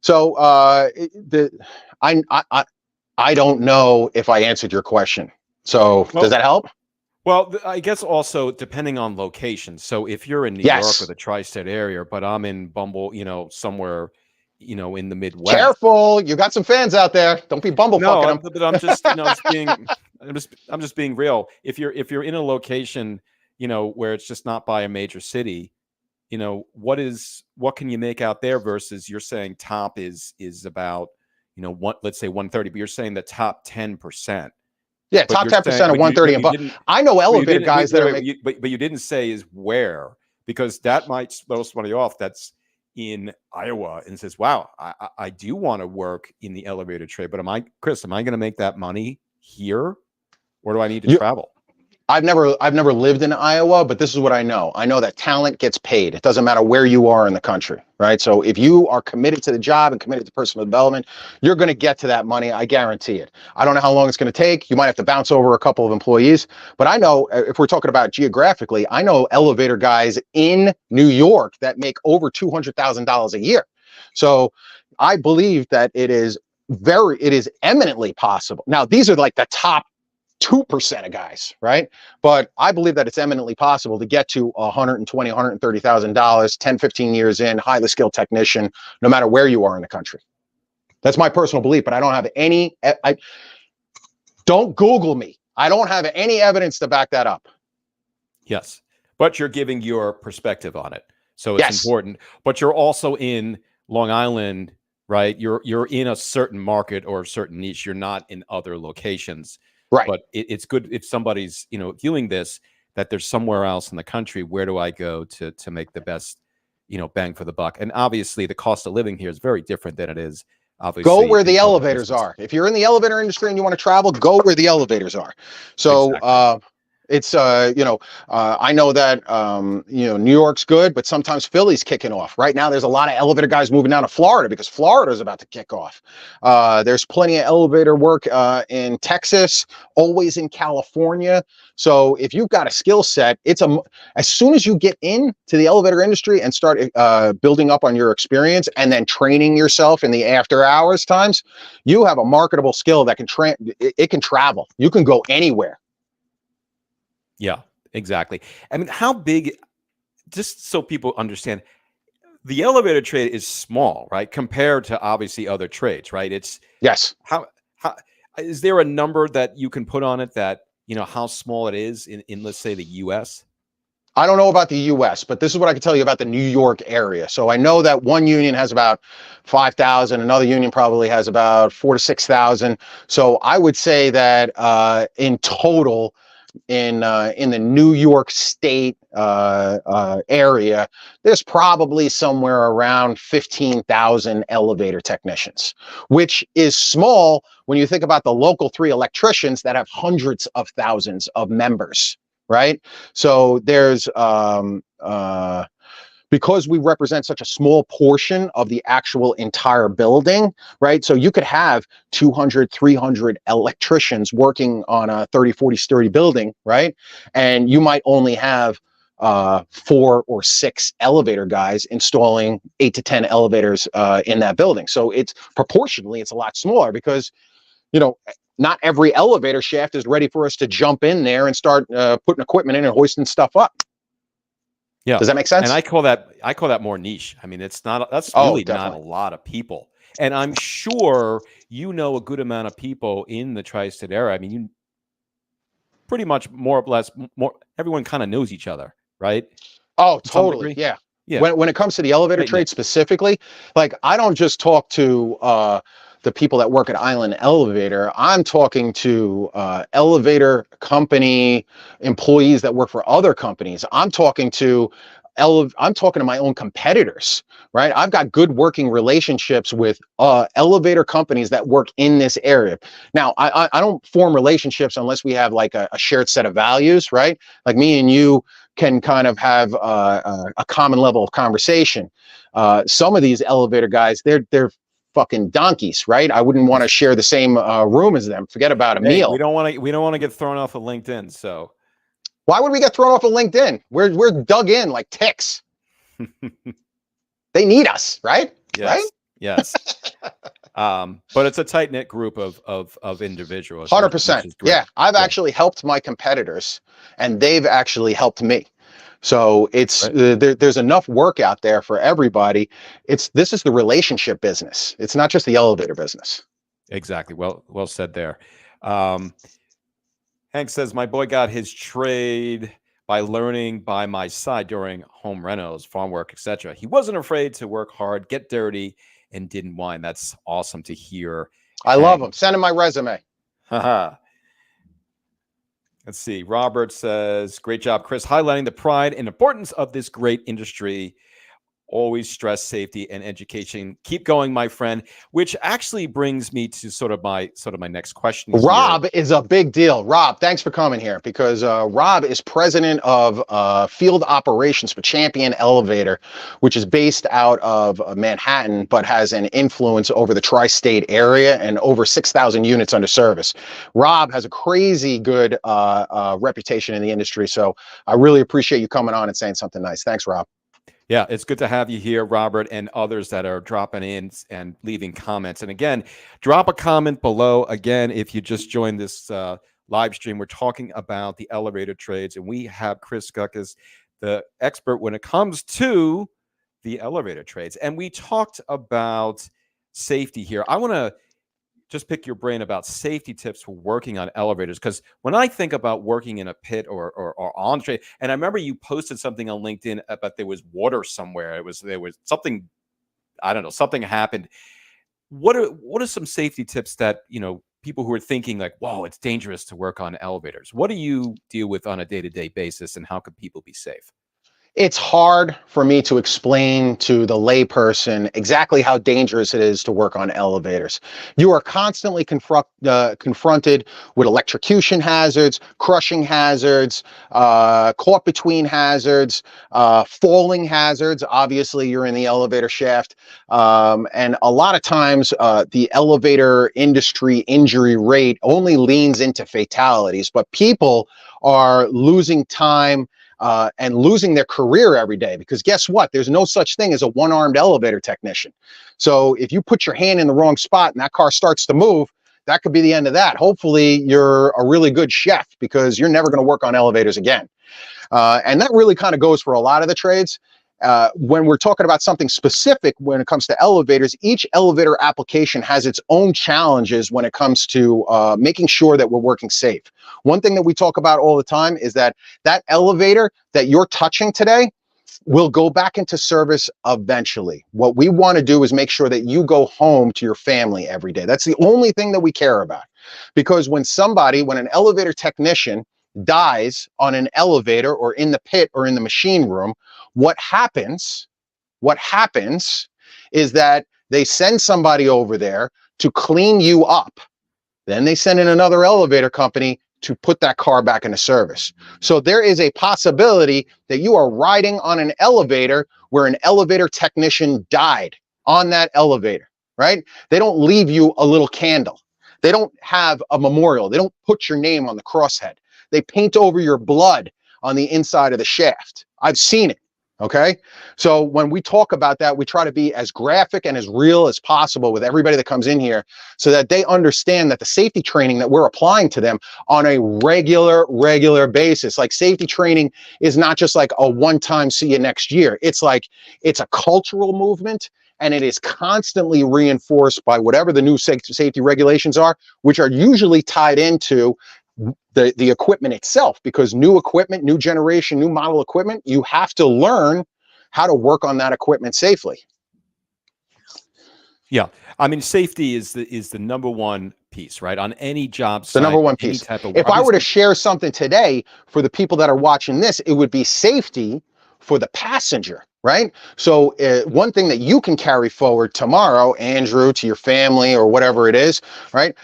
So I don't know if I answered your question. So does that help? Well, I guess also depending on location. So if you're in New York or the tri-state area, but I'm in Bumble, somewhere, in the Midwest. Careful, you got some fans out there. Don't be bumble fucking them. But I'm just, I'm just being real. If you're in a location, where it's just not by a major city, what can you make out there versus you're saying top is about, let's say 130, but you're saying the top 10%. Yeah, top 10% of 130 and above. I know elevator guys that are making, but you didn't say is where, because that might throw somebody off that's in Iowa and says, wow, I do want to work in the elevator trade, but am I going to make that money here, or do I need to travel? I've never lived in Iowa, but this is what I know. I know that talent gets paid. It doesn't matter where you are in the country, right? So if you are committed to the job and committed to personal development, you're going to get to that money. I guarantee it. I don't know how long it's going to take. You might have to bounce over a couple of employees, but I know, if we're talking about geographically, I know elevator guys in New York that make over $200,000 a year. So I believe that it is eminently possible. Now, these are like the top 2% of guys, right? But I believe that it's eminently possible to get to $120,000, $130,000, 10, 15 years in, highly skilled technician, no matter where you are in the country. That's my personal belief, but I don't have any, don't Google me. I don't have any evidence to back that up. Yes. But you're giving your perspective on it. So it's Yes. important. But you're also in Long Island, right? You're in a certain market or a certain niche. You're not in other locations. Right. But it's good if somebody's, viewing this, that there's somewhere else in the country. Where do I go to make the best, bang for the buck? And obviously the cost of living here is very different than it is obviously. Go where the in other elevators places. are. If you're in the elevator industry and you want to travel, go where the elevators are. So, Exactly. it's I know that New York's good, but sometimes Philly's kicking off. Right now, there's a lot of elevator guys moving down to Florida because Florida is about to kick off. There's plenty of elevator work in Texas, always in California. So if you've got a skill set, as soon as you get into the elevator industry and start building up on your experience and then training yourself in the after hours times, you have a marketable skill that can it can travel. You can go anywhere. Yeah, exactly. I mean, how big, just so people understand, the elevator trade is small, right? Compared to obviously other trades, right? Yes. How is there a number that you can put on it that, how small it is in let's say the US? I don't know about the US, but this is what I can tell you about the New York area. So I know that one union has about 5,000, another union probably has about 4,000 to 6,000. So I would say that in total, in the New York State area, there's probably somewhere around 15,000 elevator technicians, which is small when you think about the local 3 electricians that have hundreds of thousands of members, right? So there's because we represent such a small portion of the actual entire building, right? So you could have 200, 300 electricians working on a 30, 40 story building, right? And you might only have 4 or 6 elevator guys installing 8 to 10 elevators in that building. So it's proportionally, it's a lot smaller because, not every elevator shaft is ready for us to jump in there and start putting equipment in and hoisting stuff up. Yeah. Does that make sense? And I call that more niche. I mean, that's really not a lot of people. And I'm sure a good amount of people in the tri-state area. I mean, you pretty much more or less everyone kind of knows each other, right? Oh, totally. Yeah. Yeah. When it comes to the elevator trade specifically, like I don't just talk to the people that work at Island Elevator. I'm talking to elevator company employees that work for other companies. I'm talking to my own competitors, right? I've got good working relationships with elevator companies that work in this area. Now, I don't form relationships unless we have like a shared set of values, right? Like me and you can kind of have a common level of conversation. Some of these elevator guys, they're fucking donkeys, right? I wouldn't want to share the same room as them. Forget about a meal. We don't want to get thrown off of LinkedIn. So why would we get thrown off of LinkedIn? We're dug in like ticks. They need us, right? Yes. Right? Yes. But it's a tight knit group of individuals. 100%. Yeah, I've actually helped my competitors, and they've actually helped me. So it's there's enough work out there for everybody. This is the relationship business. It's not just the elevator business. Exactly. Well said there. Hank says, my boy got his trade by learning by my side during home renos, farm work, etc. He wasn't afraid to work hard, get dirty, and didn't whine. That's awesome to hear. I love him. Send him my resume. Haha. Let's see. Robert says, great job, Chris, highlighting the pride and importance of this great industry. Always stress safety and education. Keep going, my friend, which actually brings me to sort of my next question. Rob is a big deal. Rob, thanks for coming here because Rob is president of field operations for Champion Elevator, which is based out of Manhattan, but has an influence over the tri-state area and over 6,000 units under service. Rob has a crazy good reputation in the industry. So I really appreciate you coming on and saying something nice. Thanks, Rob. Yeah, it's good to have you here, Robert, and others that are dropping in and leaving comments. And again, drop a comment below. Again, if you just joined this live stream. We're talking about the elevator trades, and we have Chris Gutkes, the expert when it comes to the elevator trades. And we talked about safety here. I want to just pick your brain about safety tips for working on elevators, because when I think about working in a pit or on trade, and I remember you posted something on LinkedIn about there was water somewhere. There was something, I don't know, something happened. What are some safety tips that, people who are thinking like, whoa, it's dangerous to work on elevators? What do you deal with on a day-to-day basis, and how can people be safe? It's hard for me to explain to the layperson exactly how dangerous it is to work on elevators. You are constantly confronted with electrocution hazards, crushing hazards, caught between hazards, falling hazards. Obviously, you're in the elevator shaft. And a lot of times, the elevator industry injury rate only leans into fatalities, but people are losing time and losing their career every day, because guess what? There's no such thing as a one-armed elevator technician. So if you put your hand in the wrong spot and that car starts to move, that could be the end of that. Hopefully you're a really good chef, because you're never going to work on elevators again. And that really kind of goes for a lot of the trades. When we're talking about something specific when it comes to elevators, each elevator application has its own challenges when it comes to making sure that we're working safe. One thing that we talk about all the time is that elevator that you're touching today will go back into service eventually. What we want to do is make sure that you go home to your family every day. That's the only thing that we care about. Because when an elevator technician dies on an elevator or in the pit or in the machine room, what happens is that they send somebody over there to clean you up. Then they send in another elevator company to put that car back into service. So there is a possibility that you are riding on an elevator where an elevator technician died on that elevator, right? They don't leave you a little candle. They don't have a memorial. They don't put your name on the crosshead. They paint over your blood on the inside of the shaft. I've seen it. Okay. So when we talk about that, we try to be as graphic and as real as possible with everybody that comes in here, so that they understand that the safety training that we're applying to them on a regular basis, like safety training is not just like a one-time see you next year. It's a cultural movement, and it is constantly reinforced by whatever the new safety regulations are, which are usually tied into the equipment itself, because new equipment, new generation, new model equipment, you have to learn how to work on that equipment safely. Yeah. I mean, safety is the number one piece, right? On any job site, the number one any piece. type of If I were to obviously, share something today for the people that are watching this, it would be safety for the passenger, right? So one thing that you can carry forward tomorrow, Andrew, to your family or whatever it is, right?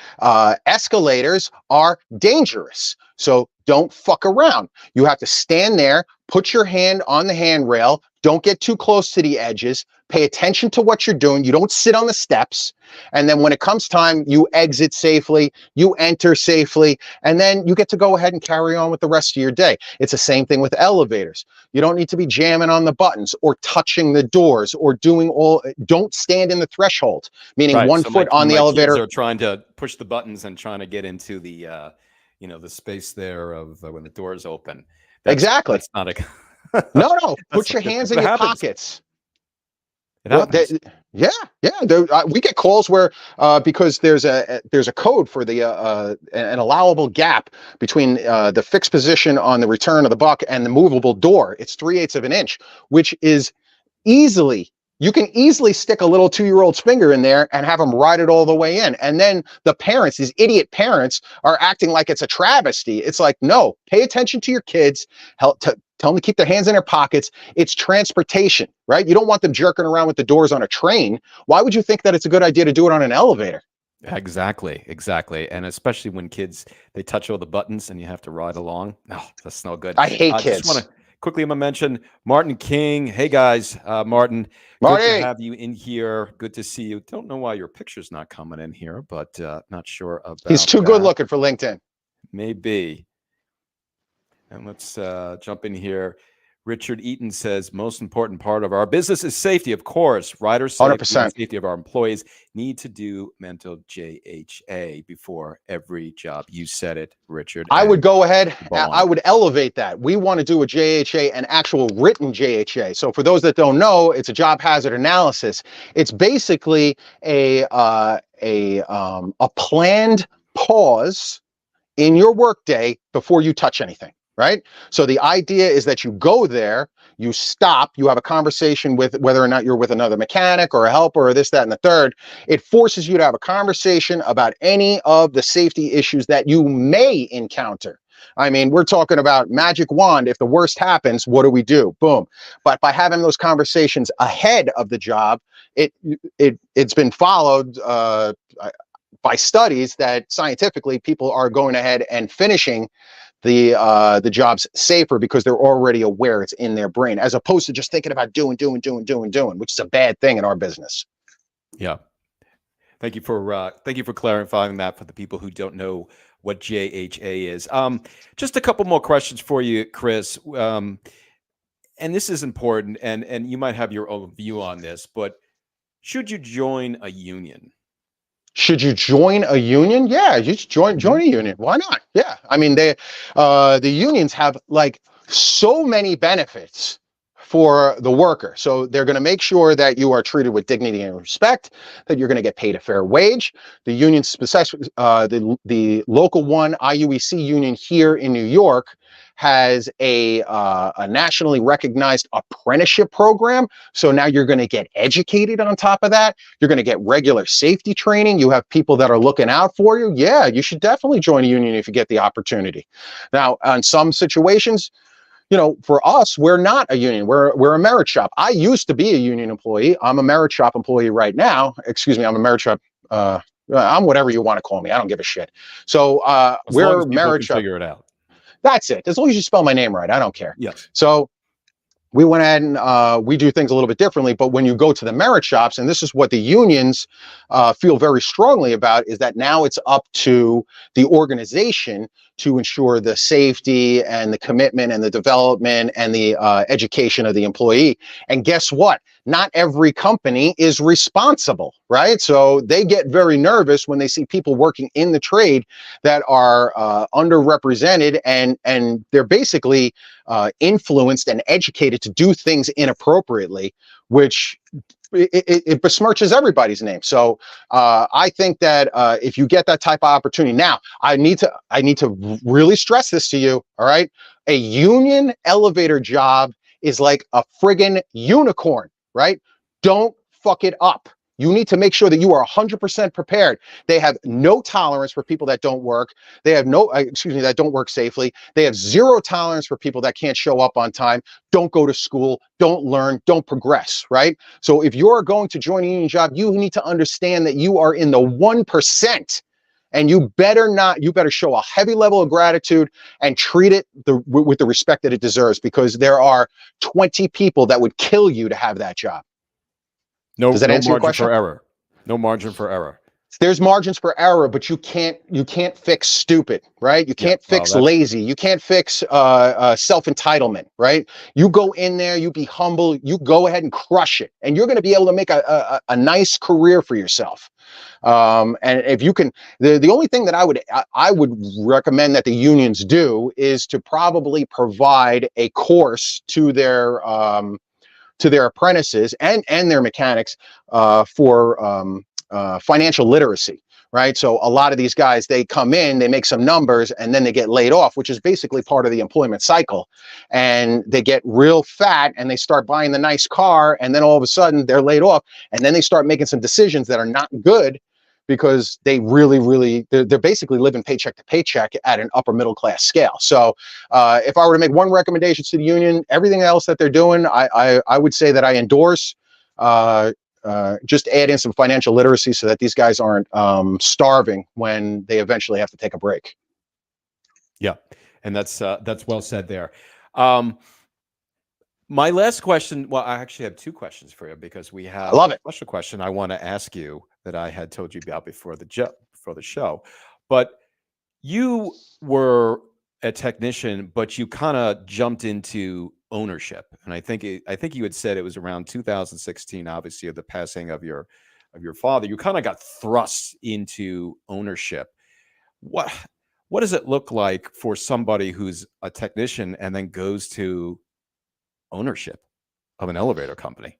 Escalators are dangerous. So don't fuck around. You have to stand there, put your hand on the handrail, don't get too close to the edges, pay attention to what you're doing. You don't sit on the steps. And then when it comes time, you exit safely, you enter safely, and then you get to go ahead and carry on with the rest of your day. It's the same thing with elevators. You don't need to be jamming on the buttons or touching the doors or don't stand in the threshold, meaning right. one So foot on the my kids elevator. are trying to push the buttons and trying to get into the, the space there of when the doors open. Exactly. That's not a, No, that's put not your good. hands But in it your happens. pockets. It Well, happens. yeah. We get calls where because there's a code for an allowable gap between the fixed position on the return of the buck and the movable door. It's 3/8 of an inch, which is you can easily stick a little 2-year-old's finger in there and have them ride it all the way in. And then the parents, these idiot parents, are acting like it's a travesty. It's like, no, pay attention to your kids. Tell them to keep their hands in their pockets. It's transportation, right? You don't want them jerking around with the doors on a train. Why would you think that it's a good idea to do it on an elevator? Exactly. And especially when kids, they touch all the buttons and you have to ride along. No, that's no good. I hate Just want kids. to quickly, I'm going to mention Martin King. Hey guys, Martin, good to Marty, have you in here. Good to see you. Don't know why your picture's not coming in here, but not sure he's about too good that. looking for LinkedIn. Maybe. And let's jump in here. Richard Eaton says, most important part of our business is safety. Of course, rider safety and 100%. safety of our employees. Need to do mental JHA before every job. You said it, Richard. I would go ahead, Go on. I would elevate that. We want to do a JHA, an actual written JHA. So for those that don't know, it's a job hazard analysis. It's basically a planned pause in your workday before you touch anything, right? So the idea is that you go there, you stop, you have a conversation with whether or not you're with another mechanic or a helper or this, that, and the third. It forces you to have a conversation about any of the safety issues that you may encounter. I mean, we're talking about magic wand. If the worst happens, what do we do? Boom. But by having those conversations ahead of the job, it's been followed by studies that scientifically people are going ahead and finishing the jobs safer because they're already aware it's in their brain, as opposed to just thinking about doing, which is a bad thing in our business. Yeah. Thank you for clarifying that for the people who don't know what JHA is. Just a couple more questions for you, Chris. And this is important, and you might have your own view on this, but should you join a union? Should you join a union? Yeah, you should join a union. Why not? Yeah, I mean, the unions have like so many benefits for the worker. So they're going to make sure that you are treated with dignity and respect, that you're going to get paid a fair wage. The union, the local one, IUEC union here in New York, has a nationally recognized apprenticeship program. So now you're going to get educated on top of that. You're going to get regular safety training. You have people that are looking out for you. Yeah, you should definitely join a union if you get the opportunity. Now, on some situations, you know, for us, we're not a union. We're a merit shop. I used to be a union employee. I'm a merit shop employee right now. Excuse me, I'm a merit shop. I'm whatever you want to call me. I don't give a shit. So we're merit shop. Figure it out. That's it. As long as you spell my name right, I don't care. Yes. So we went ahead and we do things a little bit differently. But when you go to the merit shops, and this is what the unions feel very strongly about, is that now it's up to the organization to ensure the safety and the commitment and the development and the education of the employee. And guess what? Not every company is responsible, right? So they get very nervous when they see people working in the trade that are underrepresented, and they're basically influenced and educated to do things inappropriately, which it besmirches everybody's name. So I think that if you get that type of opportunity, now I need to really stress this to you. All right, a union elevator job is like a friggin' unicorn, right? Don't fuck it up. You need to make sure that you are 100% prepared. They have no tolerance for people that don't work. They have that don't work safely. They have zero tolerance for people that can't show up on time, don't go to school, don't learn, don't progress, right? So if you're going to join a union job, you need to understand that you are in the 1%. And you better show a heavy level of gratitude and treat it with the respect that it deserves, because there are 20 people that would kill you to have that job. Does that answer your question? No margin for error. There's margins for error, but you can't fix stupid, right? You can't fix lazy. You can't fix self-entitlement, right? You go in there, you be humble, you go ahead and crush it, and you're going to be able to make a nice career for yourself. And if you can, the only thing that I would recommend that the unions do is to probably provide a course to their apprentices and their mechanics for financial literacy, right? So a lot of these guys, they come in, they make some numbers, and then they get laid off, which is basically part of the employment cycle. And they get real fat and they start buying the nice car, and then all of a sudden they're laid off, and then they start making some decisions that are not good, because they they're basically living paycheck to paycheck at an upper middle class scale. So if I were to make one recommendation to the union, everything else that they're doing, I would say that I endorse. Just add in some financial literacy so that these guys aren't starving when they eventually have to take a break. Yeah, and that's well said there. My last question, well, I actually have two questions for you, because we have a special question I want to ask you that I had told you about before the show. But you were a technician, but you kind of jumped into ownership. And I think you had said it was around 2016, obviously, of the passing of your father. You kind of got thrust into ownership. What what does it look like for somebody who's a technician and then goes to ownership of an elevator company?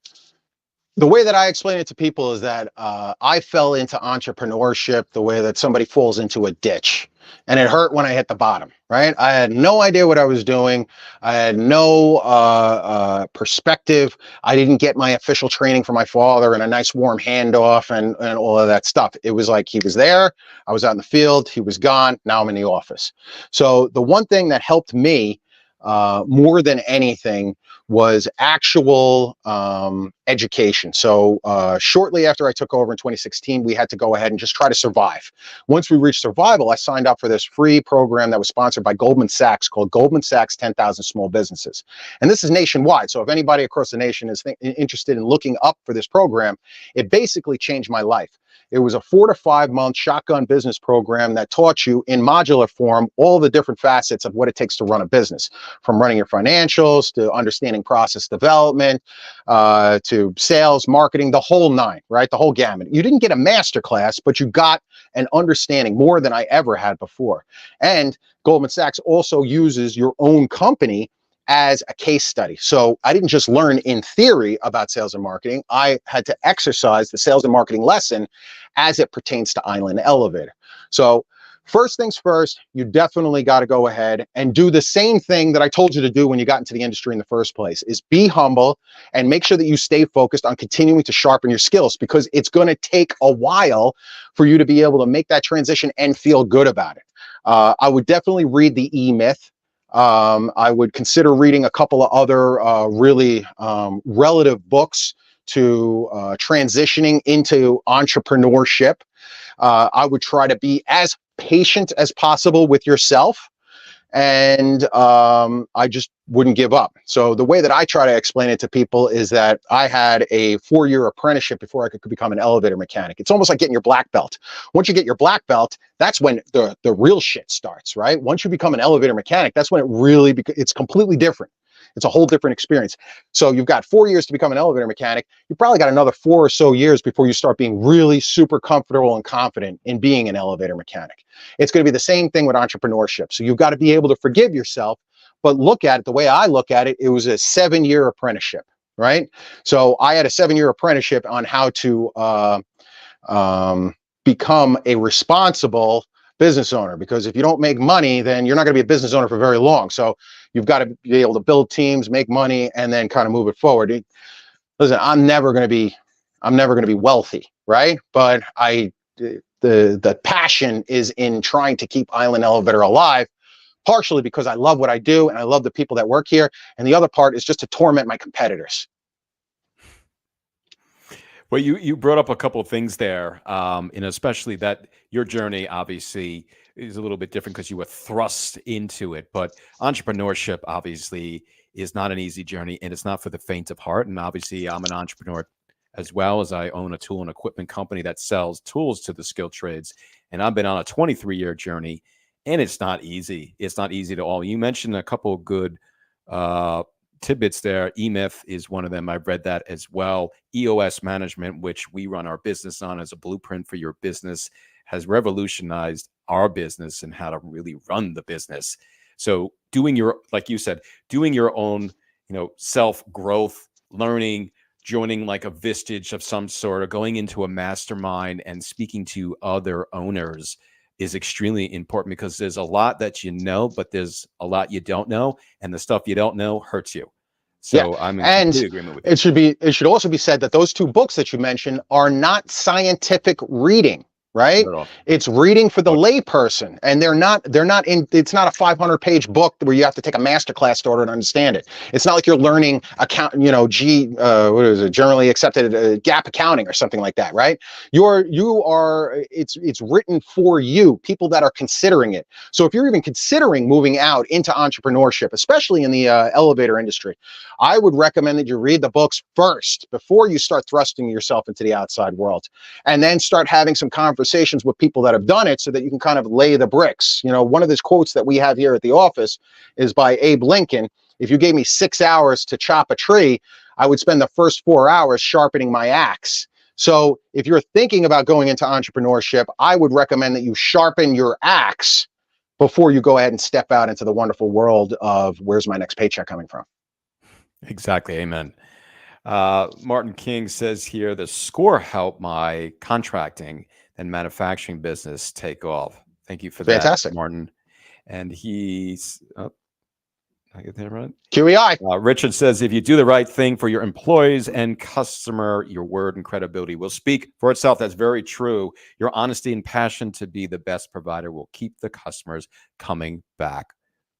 The way that I explain it to people is that I fell into entrepreneurship the way that somebody falls into a ditch, and it hurt when I hit the bottom, right? I had no idea what I was doing. I had no perspective. I didn't get my official training from my father and a nice warm handoff and all of that stuff. It was like he was there, I was out in the field, he was gone, now I'm in the office. So the one thing that helped me more than anything was actual education. So shortly after I took over in 2016, we had to go ahead and just try to survive. Once we reached survival, I signed up for this free program that was sponsored by Goldman Sachs called Goldman Sachs 10,000 Small Businesses. And this is nationwide. So if anybody across the nation is interested in looking up for this program, it basically changed my life. It was a 4 to 5 month shotgun business program that taught you in modular form all the different facets of what it takes to run a business, from running your financials to understanding process development, to sales, marketing, the whole nine, right? The whole gamut. You didn't get a master class, but you got an understanding more than I ever had before. And Goldman Sachs also uses your own company as a case study. So I didn't just learn in theory about sales and marketing. I had to exercise the sales and marketing lesson as it pertains to Island Elevator. So first things first, you definitely got to go ahead and do the same thing that I told you to do when you got into the industry in the first place, is be humble and make sure that you stay focused on continuing to sharpen your skills, because it's going to take a while for you to be able to make that transition and feel good about it. I would definitely read the E-Myth. I would consider reading a couple of other really relative books to transitioning into entrepreneurship. I would try to be as patient as possible with yourself, and I just wouldn't give up. So the way that I try to explain it to people is that I had a 4-year apprenticeship before I could become an elevator mechanic. It's almost like getting your black belt. Once you get your black belt, that's when the real shit starts, right? Once you become an elevator mechanic, that's when it really it's completely different. It's a whole different experience. So you've got 4 years to become an elevator mechanic. You probably got another 4 or so years before you start being really super comfortable and confident in being an elevator mechanic. It's going to be the same thing with entrepreneurship. So you've got to be able to forgive yourself, but look at it the way I look at it. It was a 7-year apprenticeship, right? So I had a 7-year apprenticeship on how to become a responsible business owner, because if you don't make money, then you're not going to be a business owner for very long. So you've got to be able to build teams, make money, and then kind of move it forward. Listen, I'm never going to be wealthy, right? But the passion is in trying to keep Island Elevator alive, partially because I love what I do and I love the people that work here, and the other part is just to torment my competitors. Well, you brought up a couple of things there, and especially that your journey obviously is a little bit different because you were thrust into it. But entrepreneurship obviously is not an easy journey, and it's not for the faint of heart. And obviously, I'm an entrepreneur as well, as I own a tool and equipment company that sells tools to the skilled trades. And I've been on a 23-year journey, and it's not easy. It's not easy at all. You mentioned a couple of good tidbits there. E-Myth is one of them. I've read that as well. EOS management, which we run our business on as a blueprint for your business, has revolutionized our business and how to really run the business. So doing your, like you said, doing your own, self-growth, learning, joining like a Vistage of some sort, or going into a mastermind and speaking to other owners is extremely important, because there's a lot that you know, but there's a lot you don't know, and the stuff you don't know hurts you. So yeah. I'm in complete agreement with you. It should also be said that those 2 books that you mentioned are not scientific reading, right? It's reading for the layperson, and it's not a 500-page book where you have to take a master class in order to understand it. It's not like you're learning generally accepted GAAP accounting or something like that, right? It's written for you, people that are considering it. So if you're even considering moving out into entrepreneurship, especially in the elevator industry, I would recommend that you read the books first before you start thrusting yourself into the outside world, and then start having some conversations with people that have done it, so that you can kind of lay the bricks. One of those quotes that we have here at the office is by Abe Lincoln, if you gave me 6 hours to chop a tree, I would spend the first 4 hours sharpening my axe. So if you're thinking about going into entrepreneurship, I would recommend that you sharpen your axe before you go ahead and step out into the wonderful world of where's my next paycheck coming from. Exactly. Amen. Martin King says here, the score helped my contracting and manufacturing business take off. Thank you for that, Fantastic. Martin. And he's, I get that right? QEI. Richard says, if you do the right thing for your employees and customer, your word and credibility will speak for itself. That's very true. Your honesty and passion to be the best provider will keep the customers coming back.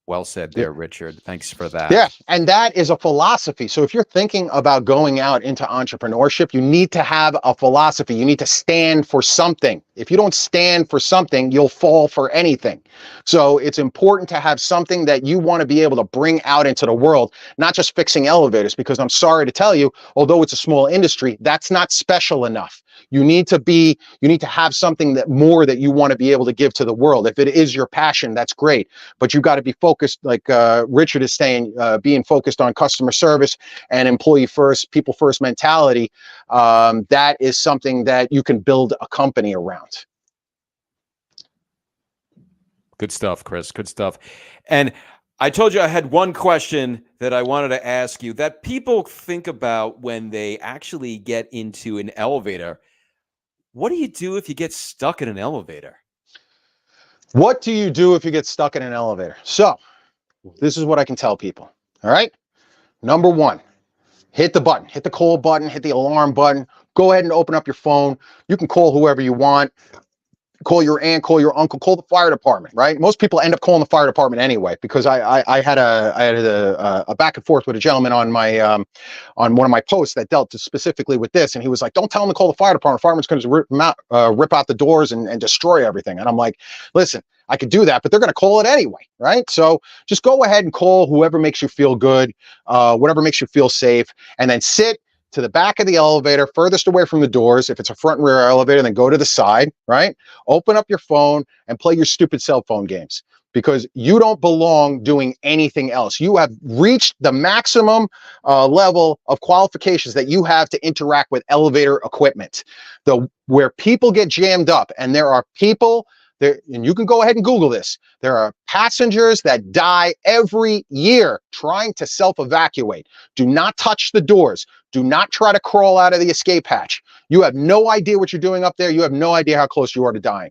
Well said there, Richard. Thanks for that. Yeah, and that is a philosophy. So if you're thinking about going out into entrepreneurship, you need to have a philosophy. You need to stand for something. If you don't stand for something, you'll fall for anything. So it's important to have something that you want to be able to bring out into the world, not just fixing elevators, because I'm sorry to tell you, although it's a small industry, that's not special enough. You need to have something that more that you want to be able to give to the world. If it is your passion, that's great. But you got to be focused, like Richard is saying, being focused on customer service and employee first, people first mentality. That is something that you can build a company around. Good stuff, Chris. Good stuff. And I told you I had one question that I wanted to ask you that people think about when they actually get into an elevator. What do you do if you get stuck in an elevator? What do you do if you get stuck in an elevator? So this is what I can tell people. All right. Number one, hit the button, hit the call button, hit the alarm button. Go ahead and open up your phone. You can call whoever you want. Call your aunt, call your uncle, call the fire department, right? Most people end up calling the fire department anyway, because I had a back and forth with a gentleman on my on one of my posts that dealt specifically with this, and he was like, "Don't tell them to call the fire department. Fireman's going to rip out the doors and destroy everything." And I'm like, "Listen, I could do that, but they're going to call it anyway, right? So just go ahead and call whoever makes you feel good, whatever makes you feel safe, and then sit to the back of the elevator, furthest away from the doors. If it's a front and rear elevator, then go to the side, right? Open up your phone and play your stupid cell phone games, because you don't belong doing anything else. You have reached the maximum level of qualifications that you have to interact with elevator equipment. Where people get jammed up, and there are people there, and you can go ahead and Google this. There are passengers that die every year trying to self-evacuate. Do not touch the doors. Do not try to crawl out of the escape hatch. You have no idea what you're doing up there. You have no idea how close you are to dying.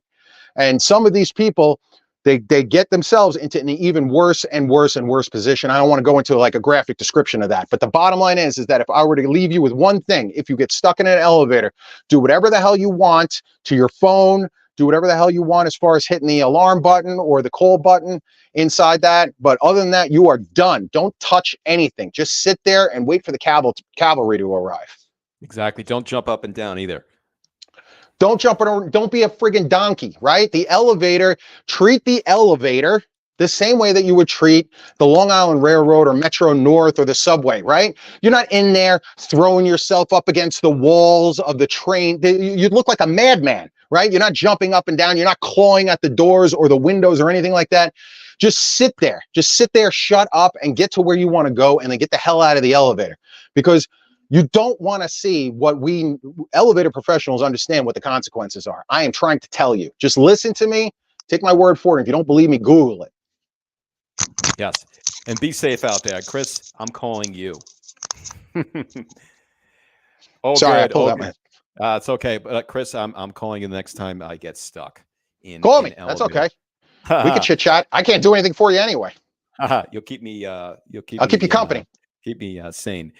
And some of these people, they get themselves into an even worse and worse and worse position. I don't want to go into like a graphic description of that, but the bottom line is that if I were to leave you with one thing, if you get stuck in an elevator, do whatever the hell you want to your phone, do whatever the hell you want as far as hitting the alarm button or the call button inside that. But other than that, you are done. Don't touch anything. Just sit there and wait for the cavalry to arrive. Exactly. Don't jump up and down either. Don't jump around. Don't be a friggin' donkey, right? The elevator, treat the elevator the same way that you would treat the Long Island Railroad or Metro North or the subway, right? You're not in there throwing yourself up against the walls of the train. You'd look like a madman, right? You're not jumping up and down. You're not clawing at the doors or the windows or anything like that. Just sit there. Just sit there, shut up, and get to where you want to go, and then get the hell out of the elevator. Because you don't want to see what we elevator professionals understand what the consequences are. I am trying to tell you. Just listen to me. Take my word for it. If you don't believe me, Google it. Yes. And be safe out there. Chris, I'm calling you. Oh, sorry, good. I pulled out my... It's okay. But Chris, I'm calling you the next time I get stuck in Call me. elevator. That's okay. We can chit chat. I can't do anything for you anyway. You'll keep me I'll keep you company. Keep me sane.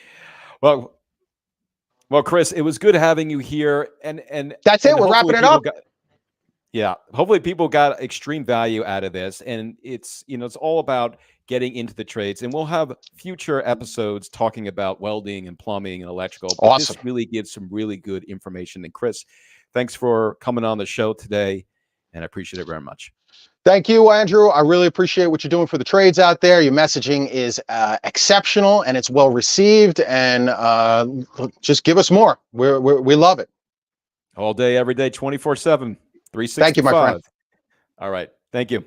Well, Chris, it was good having you here. And that's it. We're wrapping it up. Yeah. Hopefully people got extreme value out of this. And it's all about getting into the trades. And we'll have future episodes talking about welding and plumbing and electrical. But awesome. This really gives some really good information. And Chris, thanks for coming on the show today. And I appreciate it very much. Thank you, Andrew. I really appreciate what you're doing for the trades out there. Your messaging is exceptional and it's well received. And just give us more. We love it. All day, every day, 24/7, 365. Thank you, my friend. All right. Thank you.